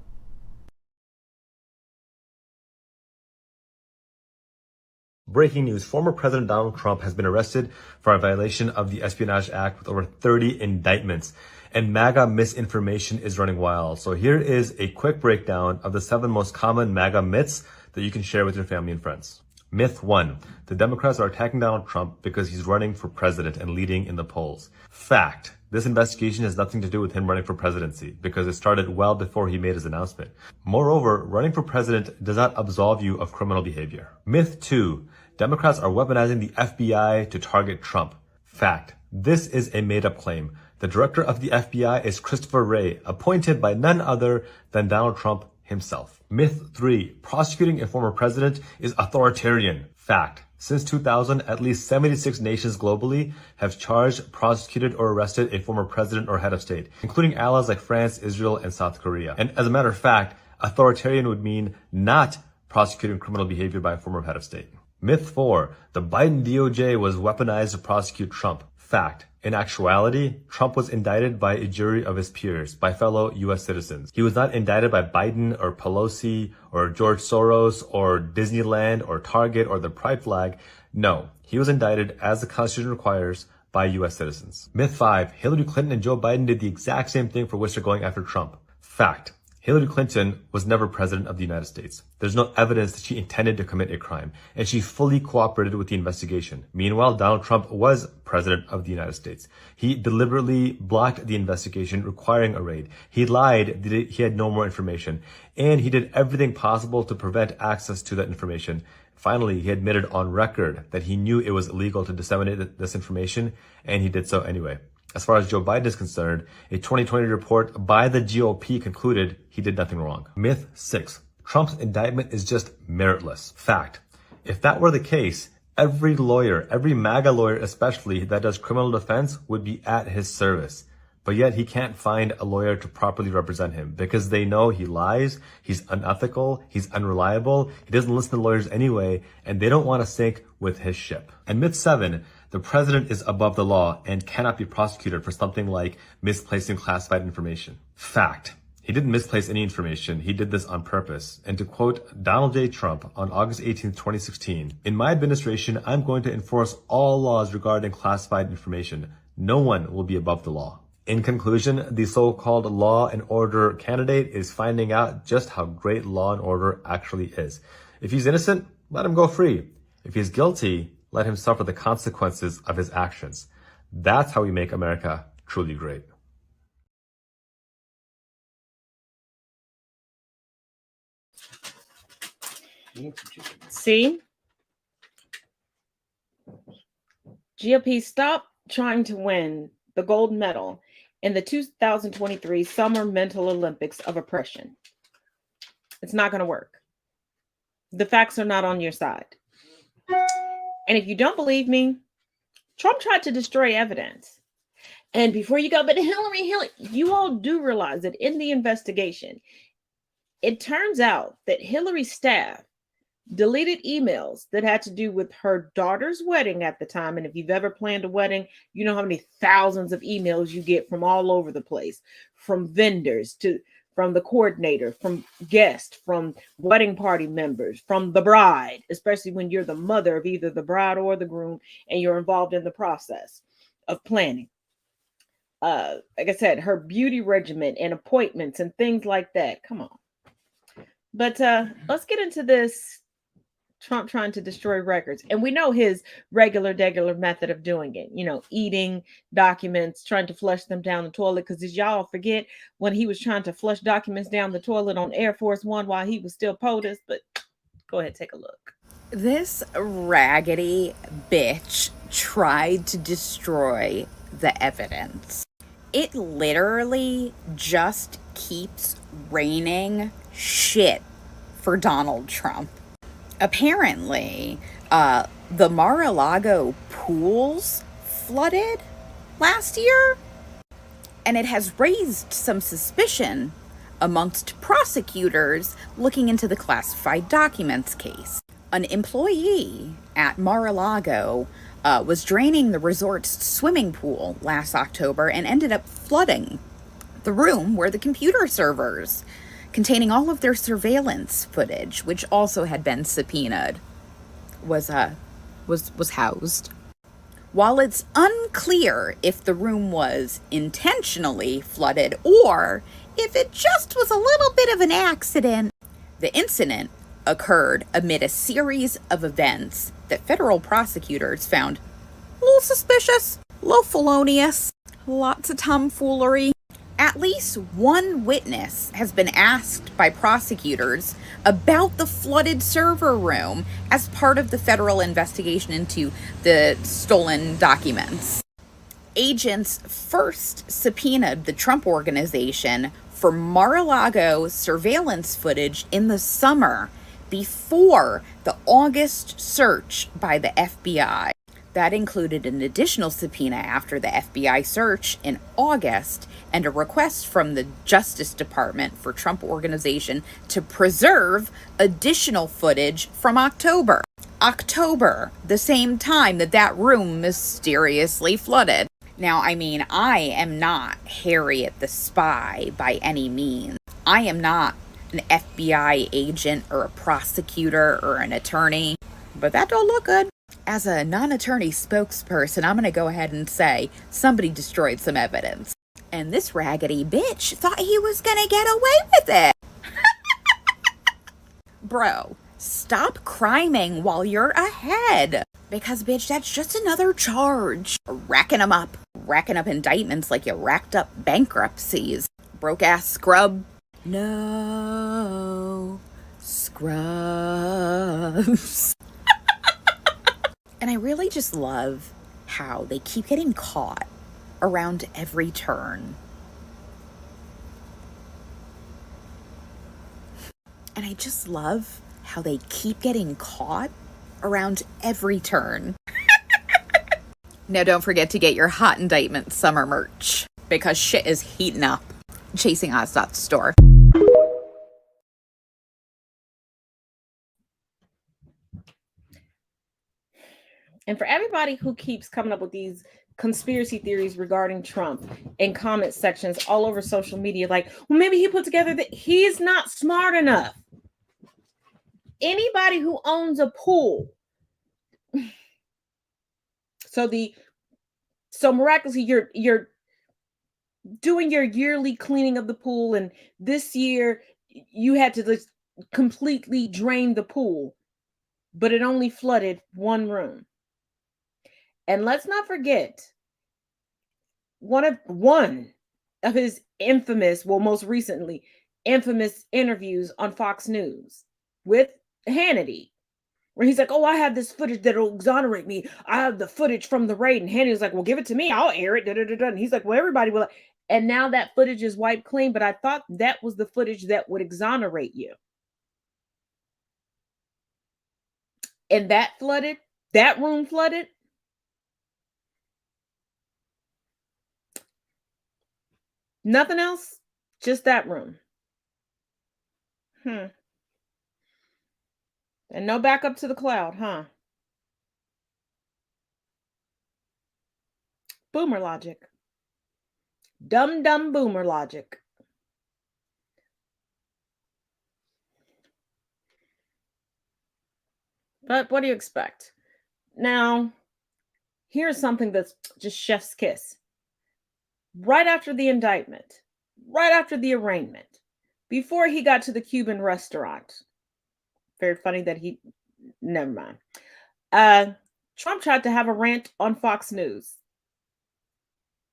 S3: Breaking news. Former President Donald Trump has been arrested for a violation of the Espionage Act with over 30 indictments. And MAGA misinformation is running wild. So here is a quick breakdown of the 7 most common MAGA myths that you can share with your family and friends. Myth 1. The Democrats are attacking Donald Trump because he's running for president and leading in the polls. Fact. This investigation has nothing to do with him running for presidency because it started well before he made his announcement. Moreover, running for president does not absolve you of criminal behavior. Myth 2. Democrats are weaponizing the FBI to target Trump. Fact. This is a made-up claim. The director of the FBI is Christopher Wray, appointed by none other than Donald Trump himself. Myth 3. Prosecuting a former president is authoritarian. Fact. Since 2000, at least 76 nations globally have charged, prosecuted, or arrested a former president or head of state, including allies like France, Israel, and South Korea. And as a matter of fact, authoritarian would mean not prosecuting criminal behavior by a former head of state. Myth 4. The Biden DOJ was weaponized to prosecute Trump. Fact. In actuality, Trump was indicted by a jury of his peers, by fellow U.S. citizens. He was not indicted by Biden or Pelosi or George Soros or Disneyland or Target or the Pride flag. No, he was indicted, as the Constitution requires, by U.S. citizens. Myth 5. Hillary Clinton and Joe Biden did the exact same thing for which they're going after Trump. Fact. Hillary Clinton was never president of the United States. There's no evidence that she intended to commit a crime, and she fully cooperated with the investigation. Meanwhile, Donald Trump was president of the United States. He deliberately blocked the investigation requiring a raid. He lied that he had no more information, and he did everything possible to prevent access to that information. Finally, he admitted on record that he knew it was illegal to disseminate this information, and he did so anyway. As far as Joe Biden is concerned, a 2020 report by the GOP concluded he did nothing wrong. Myth 6. Trump's indictment is just meritless. Fact. If that were the case, Every lawyer, every MAGA lawyer especially, that does criminal defense would be at his service. But yet he can't find a lawyer to properly represent him because they know he lies, he's unethical, he's unreliable, he doesn't listen to lawyers anyway, and they don't want to sink with his ship. And myth 7, the president is above the law and cannot be prosecuted for something like misplacing classified information. Fact. He didn't misplace any information. He did this on purpose. And to quote Donald J. Trump on August 18, 2016, "In my administration, I'm going to enforce all laws regarding classified information. No one will be above the law." In conclusion, the so-called law and order candidate is finding out just how great law and order actually is. If he's innocent, let him go free. If he's guilty, let him suffer the consequences of his actions. That's how we make America truly great.
S2: See? GOP, stop trying to win the gold medal in the 2023 Summer Mental Olympics of oppression. It's not going to work. The facts are not on your side. And if you don't believe me, Trump tried to destroy evidence. And before you go, but Hillary, you all do realize that in the investigation, it turns out that Hillary's staff deleted emails that had to do with her daughter's wedding at the time. And if you've ever planned a wedding, you know how many thousands of emails you get from all over the place, from vendors from the coordinator, from guests, from wedding party members, from the bride, especially when you're the mother of either the bride or the groom and you're involved in the process of planning. Like I said, her beauty regimen and appointments and things like that. Come on. But let's get into this Trump trying to destroy records. And we know his regular method of doing it, eating documents, trying to flush them down the toilet. Because as y'all forget, when he was trying to flush documents down the toilet on Air Force One while he was still POTUS. But go ahead, take a look.
S14: This raggedy bitch tried to destroy the evidence. It literally just keeps raining shit for Donald Trump. Apparently, the Mar-a-Lago pools flooded last year, and it has raised some suspicion amongst prosecutors looking into the classified documents case. An employee at Mar-a-Lago was draining the resort's swimming pool last October and ended up flooding the room where the computer servers containing all of their surveillance footage, which also had been subpoenaed, was housed. While it's unclear if the room was intentionally flooded or if it just was a little bit of an accident, the incident occurred amid a series of events that federal prosecutors found a little suspicious, a little felonious, lots of tomfoolery. At least one witness has been asked by prosecutors about the flooded server room as part of the federal investigation into the stolen documents. Agents first subpoenaed the Trump Organization for Mar-a-Lago surveillance footage in the summer before the August search by the FBI. That included an additional subpoena after the FBI search in August and a request from the Justice Department for Trump Organization to preserve additional footage from October. October, the same time that room mysteriously flooded. Now, I mean, I am not Harriet the Spy by any means. I am not an FBI agent or a prosecutor or an attorney, but that don't look good. As a non-attorney spokesperson, I'm going to go ahead and say somebody destroyed some evidence. And this raggedy bitch thought he was going to get away with it. Bro, stop criming while you're ahead. Because, bitch, that's just another charge. Racking them up. Racking up indictments like you racked up bankruptcies. Broke-ass scrub. No scrubs. And I really just love how they keep getting caught around every turn. And I just love how they keep getting caught around every turn. Now don't forget to get your hot indictment summer merch, because shit is heating up. ChasingOdds.store.
S2: And for everybody who keeps coming up with these conspiracy theories regarding Trump in comment sections all over social media, like, well, maybe he put together that he's not smart enough. Anybody who owns a pool, so miraculously you're doing your yearly cleaning of the pool, and this year you had to just completely drain the pool, but it only flooded one room. And let's not forget one of his infamous, well, most recently infamous interviews on Fox News with Hannity, where he's like, oh, I have this footage that'll exonerate me. I have the footage from the raid. And Hannity's like, well, give it to me. I'll air it. Da, da, da, da. And he's like, well, everybody will. And now that footage is wiped clean. But I thought that was the footage that would exonerate you. And that room flooded. Nothing else, just that room. And no backup to the cloud, huh? Boomer logic. Dumb boomer logic. But what do you expect? Now, here's something that's just chef's kiss. Right after the indictment, right after the arraignment, before he got to the Cuban restaurant. Very funny that never mind. Trump tried to have a rant on Fox News.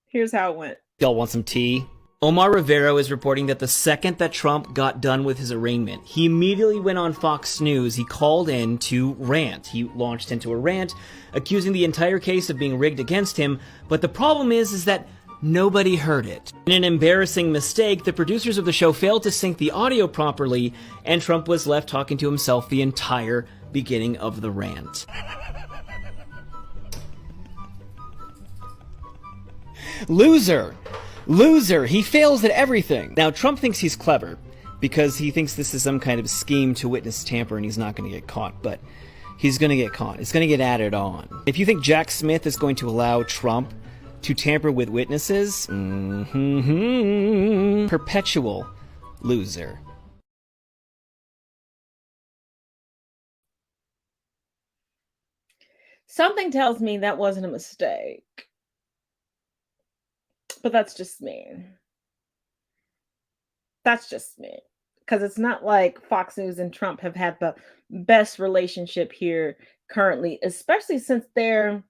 S2: Here's how it went.
S5: Y'all want some tea? Omar Rivero is reporting that the second that Trump got done with his arraignment, he immediately went on Fox News. He called in to rant. He launched into a rant, accusing the entire case of being rigged against him. But the problem is that nobody heard it. In an embarrassing mistake, the producers of the show failed to sync the audio properly, and Trump was left talking to himself the entire beginning of the rant. Loser, he fails at everything. Now, Trump thinks he's clever because he thinks this is some kind of scheme to witness tamper and he's not going to get caught, but he's going to get caught. It's going to get added on. If you think Jack Smith is going to allow Trump to tamper with witnesses, perpetual loser.
S2: Something tells me that wasn't a mistake. But that's just me. That's just me. Because it's not like Fox News and Trump have had the best relationship here currently, especially since there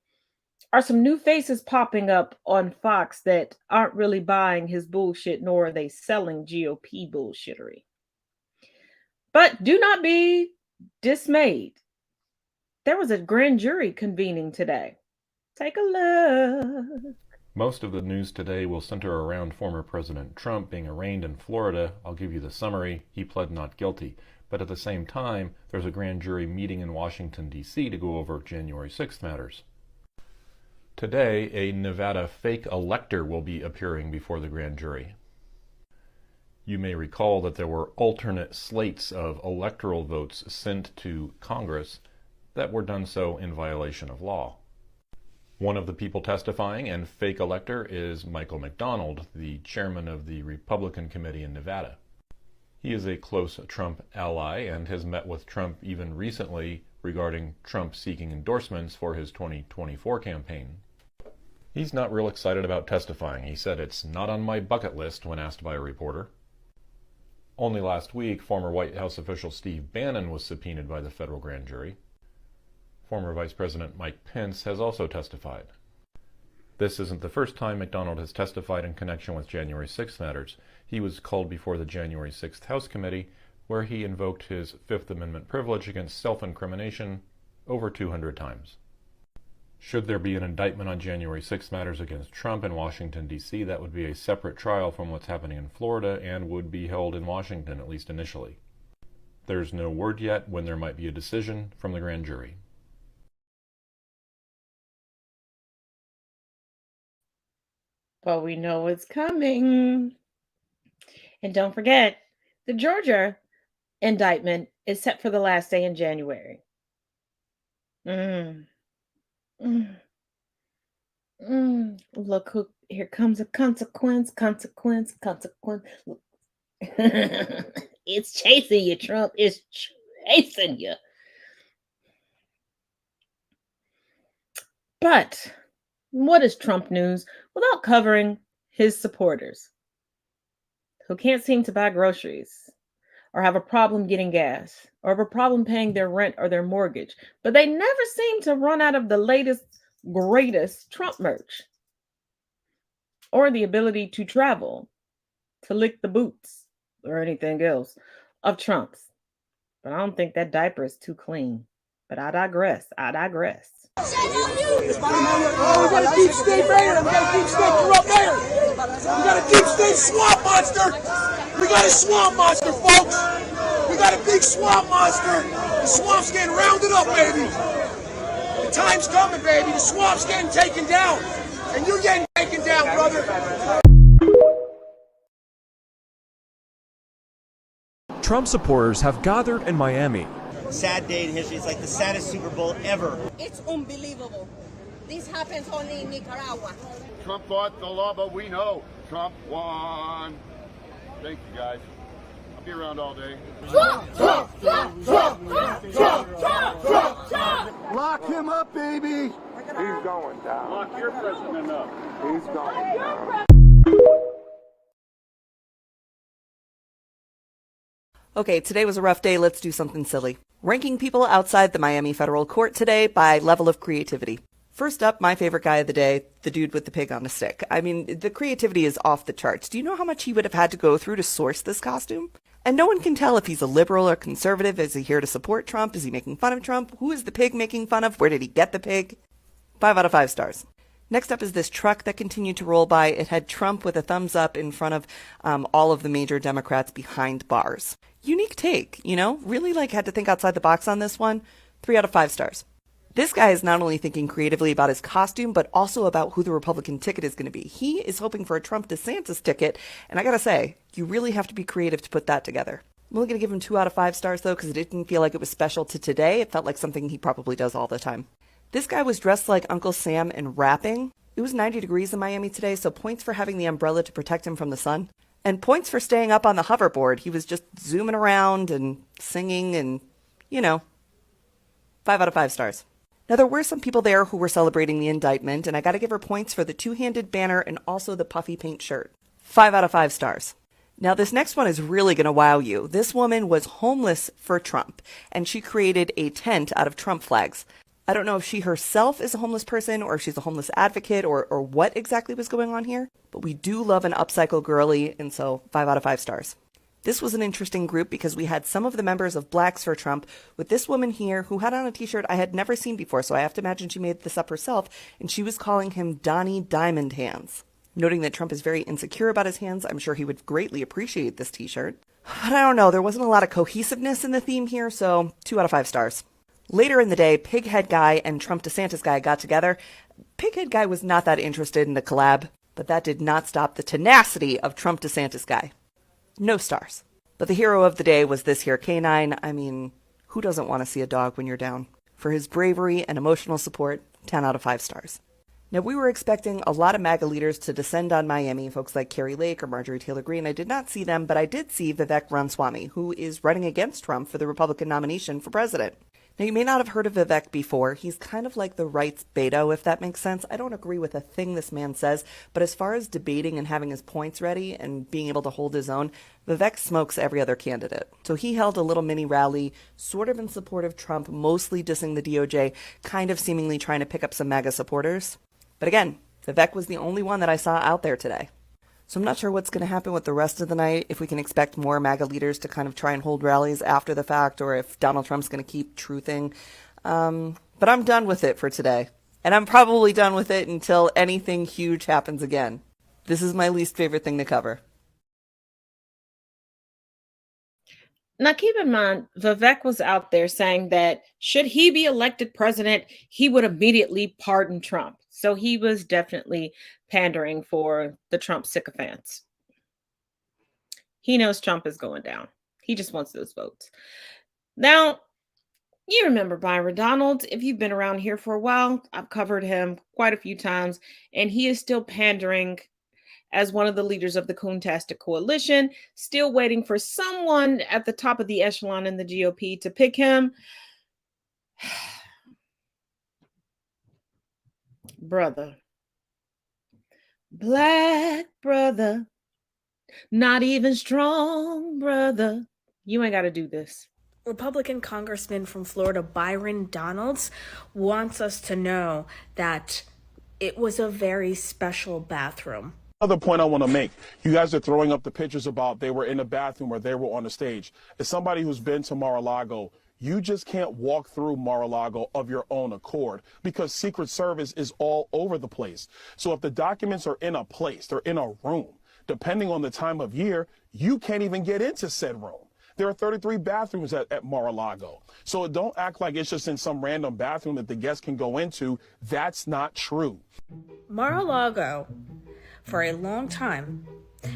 S2: are some new faces popping up on Fox that aren't really buying his bullshit, nor are they selling GOP bullshittery. But do not be dismayed. There was a grand jury convening today. Take a look.
S1: Most of the news today will center around former President Trump being arraigned in Florida. I'll give you the summary. He pled not guilty. But at the same time, there's a grand jury meeting in Washington, D.C. to go over January 6th matters. Today, a Nevada fake elector will be appearing before the grand jury. You may recall that there were alternate slates of electoral votes sent to Congress that were done so in violation of law. One of the people testifying and fake elector is Michael McDonald, the chairman of the Republican Committee in Nevada. He is a close Trump ally and has met with Trump even recently regarding Trump seeking endorsements for his 2024 campaign. He's not real excited about testifying. He said it's not on my bucket list when asked by a reporter. Only last week, former White House official Steve Bannon was subpoenaed by the federal grand jury. Former Vice President Mike Pence has also testified. This isn't the first time McDonald has testified in connection with January 6th matters. He was called before the January 6th House Committee, where he invoked his Fifth Amendment privilege against self-incrimination over 200 times. Should there be an indictment on January 6th matters against Trump in Washington, D.C., that would be a separate trial from what's happening in Florida and would be held in Washington, at least initially. There's no word yet when there might be a decision from the grand jury.
S2: but we know it's coming. And don't forget, the Georgia indictment is set for the last day in January. Mm. Mm. Look who, here comes a consequence. Look. It's chasing you, Trump. It's chasing you. But what is Trump news without covering his supporters who can't seem to buy groceries or have a problem getting gas or have a problem paying their rent or their mortgage, but they never seem to run out of the latest, greatest Trump merch or the ability to travel, to lick the boots or anything else of Trump's. But I don't think that diaper is too clean. But I digress.
S4: Oh, we got a deep state mayor. We got a deep state corrupt mayor. We got a deep state swamp monster. We got a swamp monster, folks. We got a big swamp monster. The swamp's getting rounded up, baby. The time's coming, baby. The swamp's getting taken down. And you're getting taken down, brother.
S6: Trump supporters have gathered in Miami.
S21: Sad day in history. It's like the saddest Super Bowl ever.
S24: It's unbelievable. This happens only in Nicaragua.
S25: Trump fought the law, but we know Trump won. Thank you, guys. I'll be around all day.
S4: Trump. Lock him up, baby.
S25: He's going down. Lock your president up. He's going down.
S26: Okay, today was a rough day. Let's do something silly. Ranking people outside the Miami federal court today by level of creativity. First up, my favorite guy of the day, the dude with the pig on a stick. I mean, the creativity is off the charts. Do you know how much he would have had to go through to source this costume? And no one can tell if he's a liberal or conservative. Is he here to support Trump? Is he making fun of Trump? Who is the pig making fun of? Where did he get the pig? 5 out of 5 stars. Next up is this truck that continued to roll by. It had Trump with a thumbs up in front of all of the major Democrats behind bars. Unique take, you know? Really had to think outside the box on this one. 3 out of 5 stars. This guy is not only thinking creatively about his costume, but also about who the Republican ticket is going to be. He is hoping for a Trump DeSantis ticket, and I gotta say, you really have to be creative to put that together. I'm only going to give him 2 out of 5 stars, though, because it didn't feel like it was special to today. It felt like something he probably does all the time. This guy was dressed like Uncle Sam and rapping. It was 90 degrees in Miami today, so points for having the umbrella to protect him from the sun. And points for staying up on the hoverboard. He was just zooming around and singing and, 5 out of 5 stars. Now, there were some people there who were celebrating the indictment, and I gotta give her points for the 2-handed banner and also the puffy paint shirt. 5 out of 5 stars. Now, this next one is really gonna wow you. This woman was homeless for Trump, and she created a tent out of Trump flags. I don't know if she herself is a homeless person or if she's a homeless advocate or what exactly was going on here, but we do love an upcycle girly, and so 5 out of 5 stars. This was an interesting group because we had some of the members of Blacks for Trump with this woman here who had on a t-shirt I had never seen before, so I have to imagine she made this up herself, and she was calling him Donnie Diamond Hands. Noting that Trump is very insecure about his hands, I'm sure he would greatly appreciate this t-shirt. But I don't know, there wasn't a lot of cohesiveness in the theme here, so 2 out of 5 stars. Later in the day, Pighead Guy and Trump DeSantis Guy got together. Pighead Guy was not that interested in the collab, but that did not stop the tenacity of Trump DeSantis Guy. No stars. But the hero of the day was this here canine. I mean, who doesn't want to see a dog when you're down? For his bravery and emotional support, 10 out of 5 stars. Now, we were expecting a lot of MAGA leaders to descend on Miami, folks like Carrie Lake or Marjorie Taylor Greene. I did not see them, but I did see Vivek Ramaswamy, who is running against Trump for the Republican nomination for president. Now, you may not have heard of Vivek before. He's kind of like the right's Beto, if that makes sense. I don't agree with a thing this man says, but as far as debating and having his points ready and being able to hold his own, Vivek smokes every other candidate. So he held a little mini rally, sort of in support of Trump, mostly dissing the DOJ, kind of seemingly trying to pick up some MAGA supporters. But again, Vivek was the only one that I saw out there today. So I'm not sure what's going to happen with the rest of the night, if we can expect more MAGA leaders to kind of try and hold rallies after the fact, or if Donald Trump's going to keep truthing. But I'm done with it for today. And I'm probably done with it until anything huge happens again. This is my least favorite thing to cover.
S2: Now, keep in mind, Vivek was out there saying that should he be elected president, he would immediately pardon Trump. So he was definitely pandering for the Trump sycophants. He knows Trump is going down. He just wants those votes. Now, you remember Byron Donalds. If you've been around here for a while, I've covered him quite a few times, and he is still pandering as one of the leaders of the Coontastic Coalition, still waiting for someone at the top of the echelon in the GOP to pick him. Brother. Black brother. Not even strong brother. You ain't got to do this.
S7: Republican Congressman from Florida, Byron Donalds, wants us to know that it was a very special bathroom.
S8: Another point I want to make, you guys are throwing up the pictures about they were in the bathroom or they were on the stage. As somebody who's been to Mar-a-Lago, you just can't walk through Mar-a-Lago of your own accord because Secret Service is all over the place. So if the documents are in a place, they're in a room, depending on the time of year, you can't even get into said room. There are 33 bathrooms at Mar-a-Lago. So don't act like it's just in some random bathroom that the guests can go into. That's not true.
S7: Mar-a-Lago, for a long time,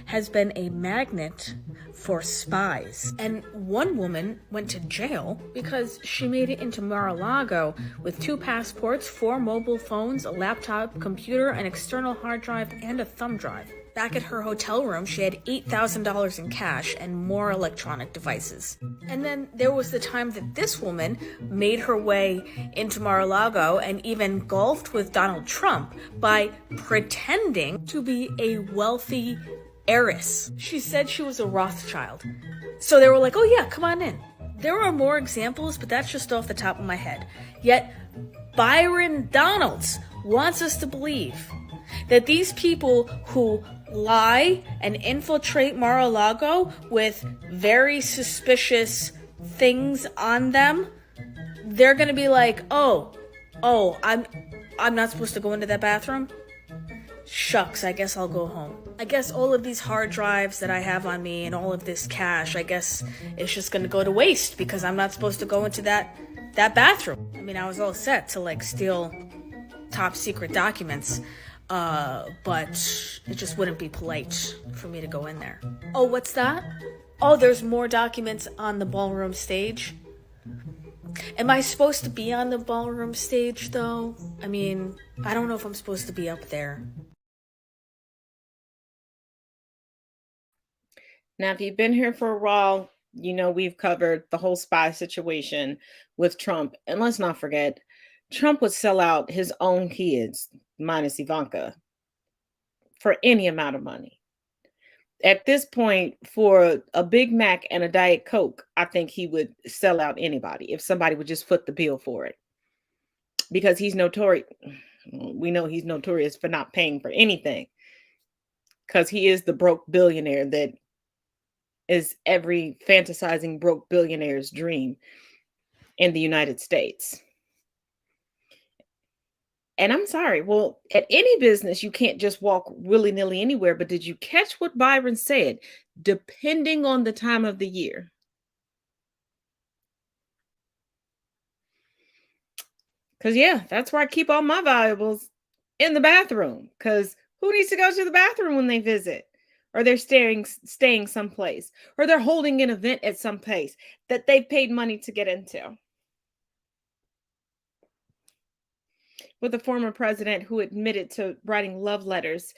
S7: has been a magnet for spies. And one woman went to jail because she made it into Mar-a-Lago with 2 passports, 4 mobile phones, a laptop, computer, an external hard drive, and a thumb drive. Back at her hotel room, she had $8,000 in cash and more electronic devices. And then there was the time that this woman made her way into Mar-a-Lago and even golfed with Donald Trump by pretending to be a wealthy heiress. She said she was a Rothschild. So they were like, oh yeah, come on in. There are more examples, but that's just off the top of my head. Yet Byron Donalds wants us to believe that these people who lie and infiltrate Mar-a-Lago with very suspicious things on them, they're gonna be like, oh, I'm not supposed to go into that bathroom? Shucks, I guess I'll go home. I guess all of these hard drives that I have on me and all of this cash, I guess it's just gonna go to waste because I'm not supposed to go into that bathroom. I mean, I was all set to like steal top secret documents, but it just wouldn't be polite for me to go in there. Oh, what's that? Oh, there's more documents on the ballroom stage. Am I supposed to be on the ballroom stage, though? I mean, I don't know if I'm supposed to be up there.
S2: Now, if you've been here for a while, you know we've covered the whole spy situation with Trump. And let's not forget, Trump would sell out his own kids, minus Ivanka, for any amount of money. At this point, for a Big Mac and a Diet Coke, I think he would sell out anybody if somebody would just foot the bill for it. Because he's notorious. We know he's notorious for not paying for anything. Because he is the broke billionaire that is every fantasizing broke billionaire's dream in the United States. And I'm sorry, well, at any business, you can't just walk willy-nilly anywhere. But did you catch what Byron said? Depending on the time of the year. Because, yeah, that's where I keep all my valuables, in the bathroom. Because who needs to go to the bathroom when they visit? Or they're staying someplace. Or they're holding an event at some place that they've paid money to get into. With a former president who admitted to writing love letters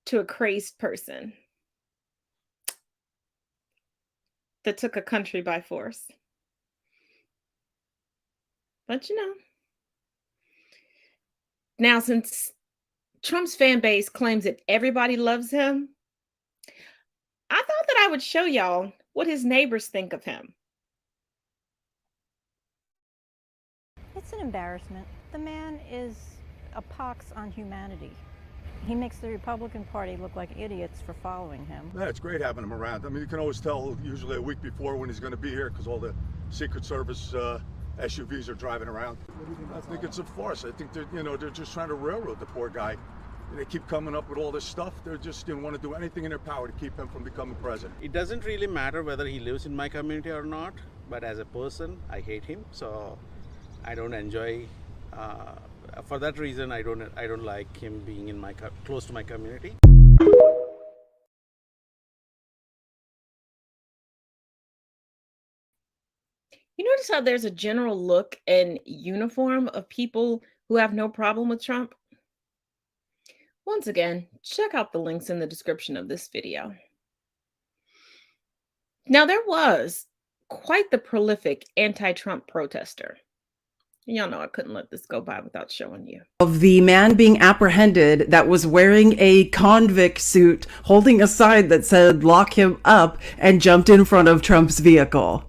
S2: to a crazed person that took a country by force. But you know, now since Trump's fan base claims that everybody loves him, I thought that I would show y'all what his neighbors think of him.
S9: It's an embarrassment. The man is a pox on humanity. He makes the Republican Party look like idiots for following him.
S25: Yeah, it's great having him around. I mean, you can always tell usually a week before when he's going to be here because all the Secret Service SUVs are driving around. I think it's a farce. I think they're just trying to railroad the poor guy. They keep coming up with all this stuff. They're just want to do anything in their power to keep him from becoming president.
S10: It doesn't really matter whether he lives in my community or not, but as a person, I hate him. So I don't enjoy for that reason, I don't like him being in close to my community.
S2: You notice how there's a general look and uniform of people who have no problem with Trump? Once again, check out the links in the description of this video. Now, there was quite the prolific anti-Trump protester. Y'all know I couldn't let this go by without showing you.
S11: Of the man being apprehended that was wearing a convict suit, holding a sign that said "lock him up," and jumped in front of Trump's vehicle.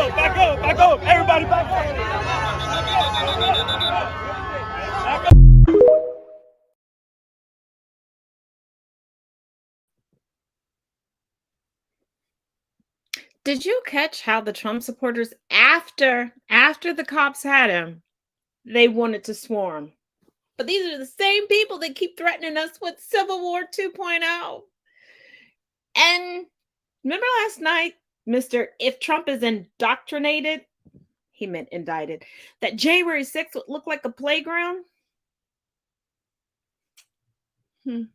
S4: Back up! Everybody back up!
S2: Did you catch how the Trump supporters, after the cops had him, they wanted to swarm? But these are the same people that keep threatening us with Civil War 2.0. And remember last night, Mr. If Trump is indoctrinated, he meant indicted, that January 6th would look like a playground? But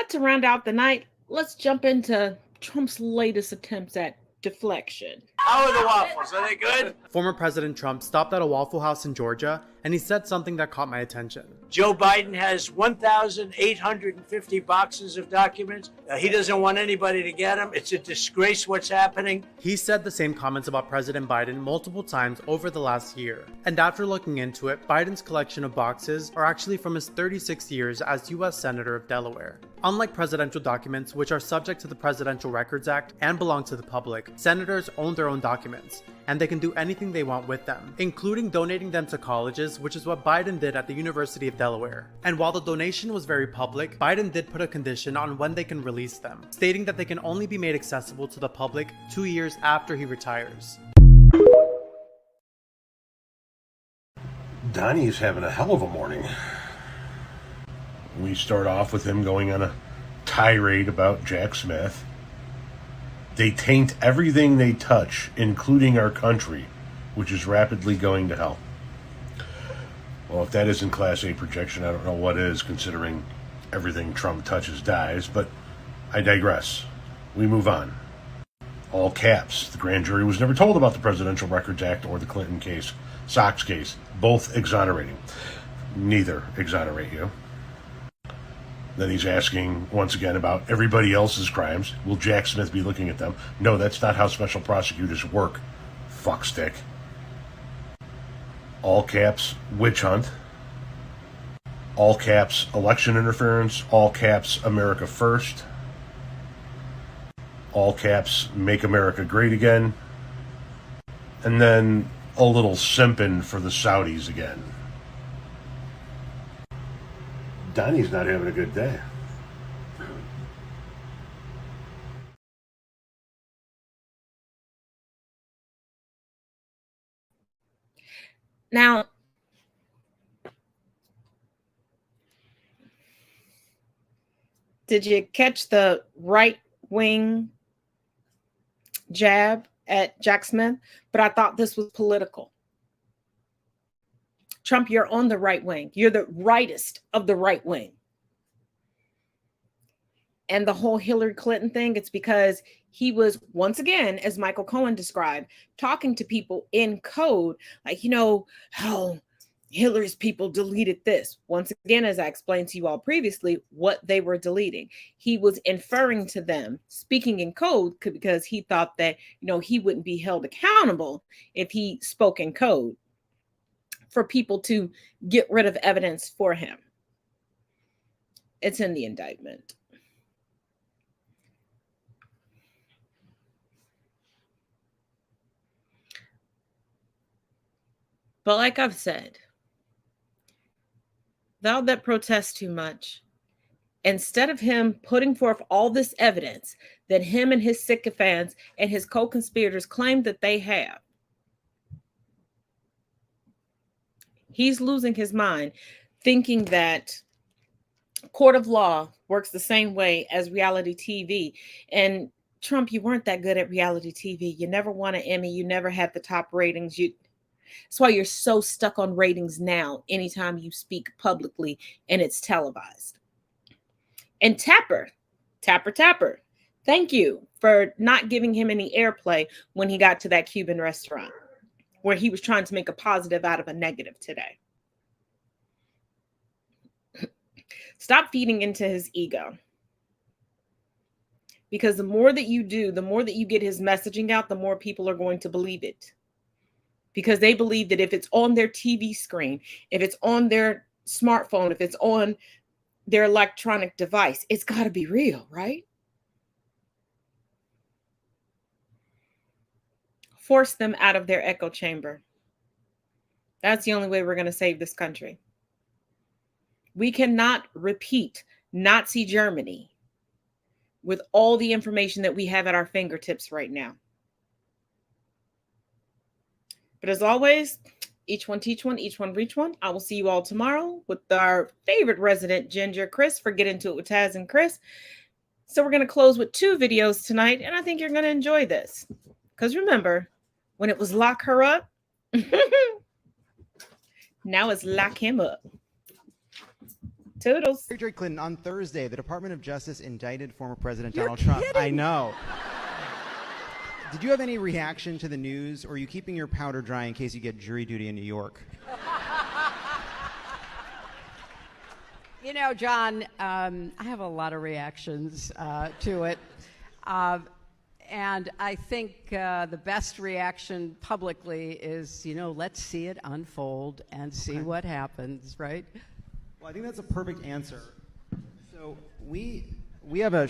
S2: to round out the night, let's jump into Trump's latest attempts at deflection.
S12: How are the waffles? Are they good?
S13: Former President Trump stopped at a Waffle House in Georgia, and he said something that caught my attention.
S12: Joe Biden has 1,850 boxes of documents. He doesn't want anybody to get them. It's a disgrace what's happening.
S13: He said the same comments about President Biden multiple times over the last year. And after looking into it, Biden's collection of boxes are actually from his 36 years as U.S. Senator of Delaware. Unlike presidential documents, which are subject to the Presidential Records Act and belong to the public, senators own their own documents, and they can do anything they want with them, including donating them to colleges, which is what Biden did at the University of Delaware. And while the donation was very public, Biden did put a condition on when they can release them, stating that they can only be made accessible to the public 2 years after he retires.
S15: Donnie's having a hell of a morning. We start off with him going on a tirade about Jack Smith. They taint everything they touch, including our country, which is rapidly going to hell. Well, if that isn't Class A projection, I don't know what is, considering everything Trump touches dies, but I digress. We move on. All caps. The grand jury was never told about the Presidential Records Act or the Clinton case, Sox case, both exonerating. Neither exonerate you. Then he's asking, once again, about everybody else's crimes. Will Jack Smith be looking at them? No, that's not how special prosecutors work. Fuckstick. All caps, witch hunt. All caps, election interference. All caps, America first. All caps, make America great again. And then a little simping for the Saudis again. Donnie's not having a good day.
S2: Now, did you catch the right-wing jab at Jack Smith? But I thought this was political. Trump, you're on the right wing. You're the rightest of the right wing. and the whole Hillary Clinton thing, it's because he was, once again, as Michael Cohen described, talking to people in code, like, how Hillary's people deleted this. Once again, as I explained to you all previously, what they were deleting. He was inferring to them, speaking in code, because he thought that, he wouldn't be held accountable if he spoke in code, for people to get rid of evidence for him. It's in the indictment. But like I've said, thou that protest too much, instead of him putting forth all this evidence that him and his sycophants and his co-conspirators claim that they have, he's losing his mind, thinking that court of law works the same way as reality TV. And Trump, you weren't that good at reality TV. You never won an Emmy. You never had the top ratings. That's why you're so stuck on ratings now, anytime you speak publicly and it's televised. And Tapper, thank you for not giving him any airplay when he got to that Cuban restaurant where he was trying to make a positive out of a negative today. Stop feeding into his ego. Because the more that you do, the more that you get his messaging out, the more people are going to believe it. Because they believe that if it's on their TV screen, if it's on their smartphone, if it's on their electronic device, it's got to be real, right? Force them out of their echo chamber. That's the only way we're going to save this country. We cannot repeat Nazi Germany with all the information that we have at our fingertips right now. But as always, each one teach one, each one reach one. I will see you all tomorrow with our favorite resident Ginger, Chris, for Get Into It with Taz and Chris. So we're going to close with 2 videos tonight, and I think you're going to enjoy this. Because remember, when it was lock her up, now it's lock him up. Toodles.
S16: Secretary Clinton, on Thursday, the Department of Justice indicted former President Donald Trump. I know. Did you have any reaction to the news, or are you keeping your powder dry in case you get jury duty in New York?
S17: John, I have a lot of reactions to it. And I think the best reaction publicly is, let's see it unfold and see what happens, right?
S16: Well, I think that's a perfect answer. So we have a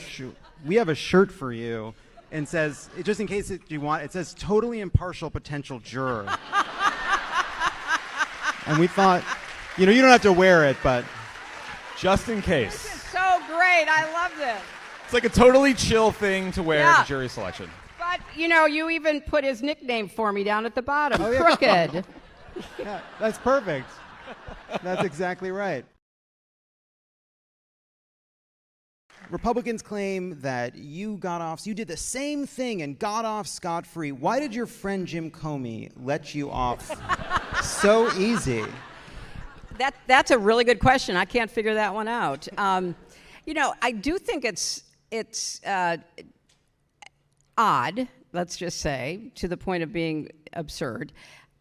S16: shirt for you, and says, just in case you want, it says "totally impartial potential juror." And we thought, you don't have to wear it, but
S6: just in case.
S17: This is so great. I love this.
S6: It's like a totally chill thing to wear at a jury selection.
S17: But, you even put his nickname for me down at the bottom,
S16: Oh, yeah.
S17: Crooked.
S16: Yeah, that's perfect. That's exactly right. Republicans claim that you did the same thing and got off scot-free. Why did your friend Jim Comey let you off so easy?
S17: That's a really good question. I can't figure that one out. I do think it's odd, let's just say, to the point of being absurd,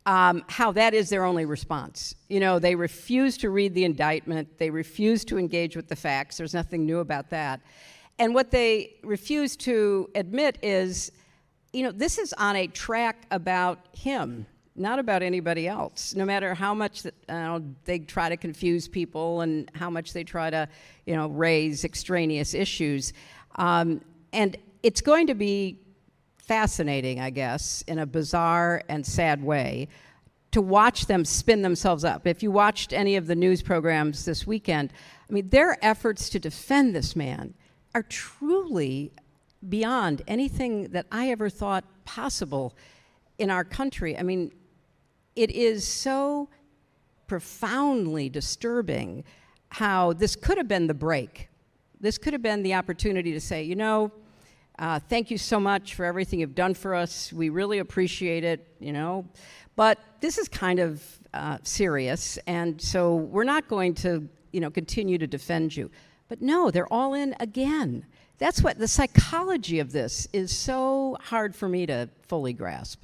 S17: how that is their only response. They refuse to read the indictment. They refuse to engage with the facts. There's nothing new about that. And what they refuse to admit is, this is on a track about him, not about anybody else. No matter how much they try to confuse people and how much they try to, raise extraneous issues. And it's going to be fascinating, I guess, in a bizarre and sad way, to watch them spin themselves up. If you watched any of the news programs this weekend, their efforts to defend this man are truly beyond anything that I ever thought possible in our country. It is so profoundly disturbing how this could have been the break. This could have been the opportunity to say, thank you so much for everything you've done for us. We really appreciate it, But this is kind of serious, and so we're not going to, continue to defend you. But no, they're all in again. That's what the psychology of this is so hard for me to fully grasp.